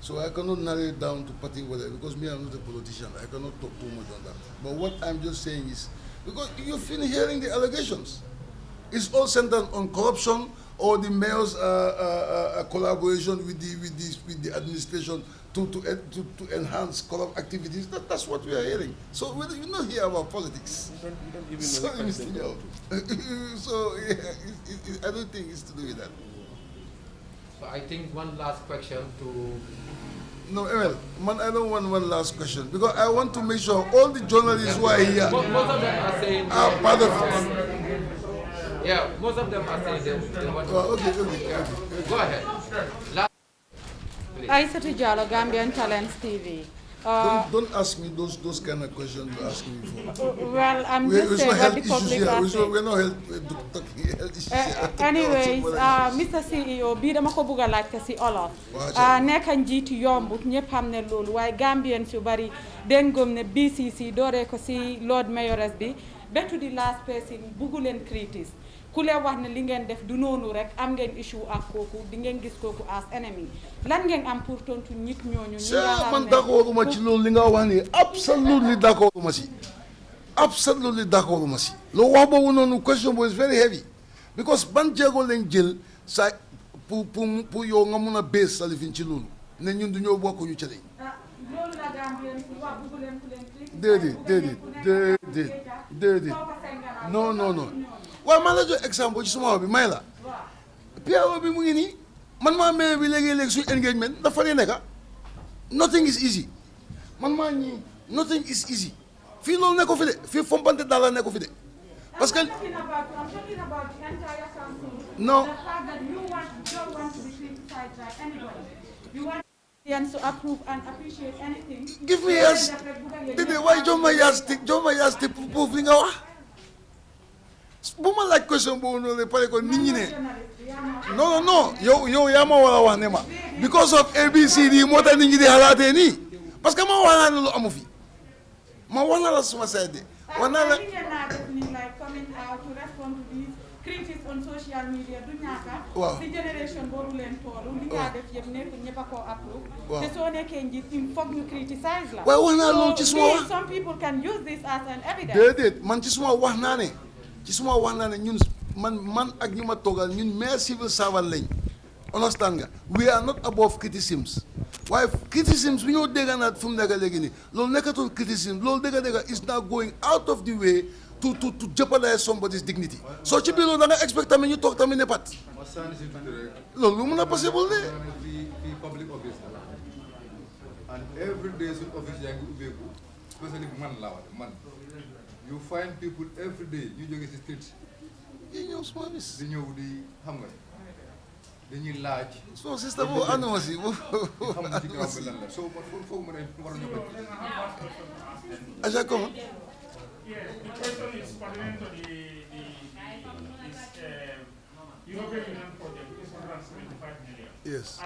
So I cannot narrow it down to party whatever, because me, I'm not a politician. I cannot talk too much on that. But what I'm just saying is, because you've been hearing the allegations, it's all centered on corruption or the mayor's collaboration with the administration to enhance corrupt activities. That's what we are hearing. So we're not here about politics.
We don't even
So, so yeah, I don't think it's to do with that.
So I think one last question to...
No, Emil, man, I don't want one last question, because I want to make sure all the journalists who are here
most of them are saying
are part of it.
Yeah, most of them are saying they want to...
Okay.
Go ahead.
Aissatou Diallo, Gambian Talents TV.
Don't ask me those kind of questions you ask me for.
Well, I'm just saying what the public are saying.
We're not talking health issues here.
Anyways, Mr. CEO, bii dama ko bugg a laajte si olof. Nekk njiiti yombut ñëpp xam ne loolu, waaye Gambians yu bari den gëm ne BCC dooree ko si Lord Mayoress bi ba to the last person buggu leen critique. Ku leen wax ne li ngeen def du noonu rek, am ngeen issue ak kooku, di ngeen gis kooku as enemy. Lan ngeen am pour tontu nit ñooñu ñi nga xam ne
man d'accorduma ci loolu li nga wax ni, absolutely d'accorduma si. Absolutely d'accorduma si. Lo wax boobu noonu, question was very heavy, because ban jéego lañ jël sa pour yow nga mun a base sa lifin ci loolu ne ñun du ñoo bokk ñu ci lañ.
loolu la Gambien si wax buggu leen ku leen critique.
déedéet non waaw maa la jox exemple ci suma bi may la PRO bi mu ngi nii man maa maye bi léegi-léegi suñu engagement dafa ne nekka nothing is easy man maa ñii nothing is easy fii loolu nekko fi de fii fompante daal la nekko fi de parce que
I'm talking about the entire council.
No.
The fact that you don't want to be criticized by anybody. You want Gambians to approve and appreciate anything.
give me yes déedéet waaye jox ma yaas te pour li nga wax bu ma laaj question boobu noonu pare ko nit ñi ne non yow yaa ma war a wax ne ma because of ABCD moo tax nit ñi di xalaatee nii parce que ma wax naa ne lu amu fi ma wax na la suma side wax naa la
like coming out to respond to these critics on social media du ñaaka si generation boobu leen toolu li nga def yëpp nekk ñëpp a koo approve te soo nekkee njiit il faut ñu criticize la
waaye wax naa loolu ci suma wax
some people can use this as an evidence
déedéet man ci suma wax naa ne ñun man ak ñu ma toogal ñun mere civil servant lañ understand nga we are not above criticisms waaye criticisms bi ñoo dégga naat fu mu nekk léegi nii loolu nekkatul criticism loolu dégga is now going out of the way to jeopardize somebody's dignity so ci biir loolu da nga expect tamit ñu toog tamit ne pat loolu lu mun a possible de
public office and every day suñ office yaa ngi ubbeeku especially man laa wax man you find people every day ñu jóge si street
yi ñëw suma bis
di ñëw di xam nga dañuy laaj
so sister boobu ànduma si
xam nga ci gaaw bi lan la so man foofu ma ne war nañu ko
aja comment
Yeah, the question is pertinent to the European Union project, is 175 million.
Yes.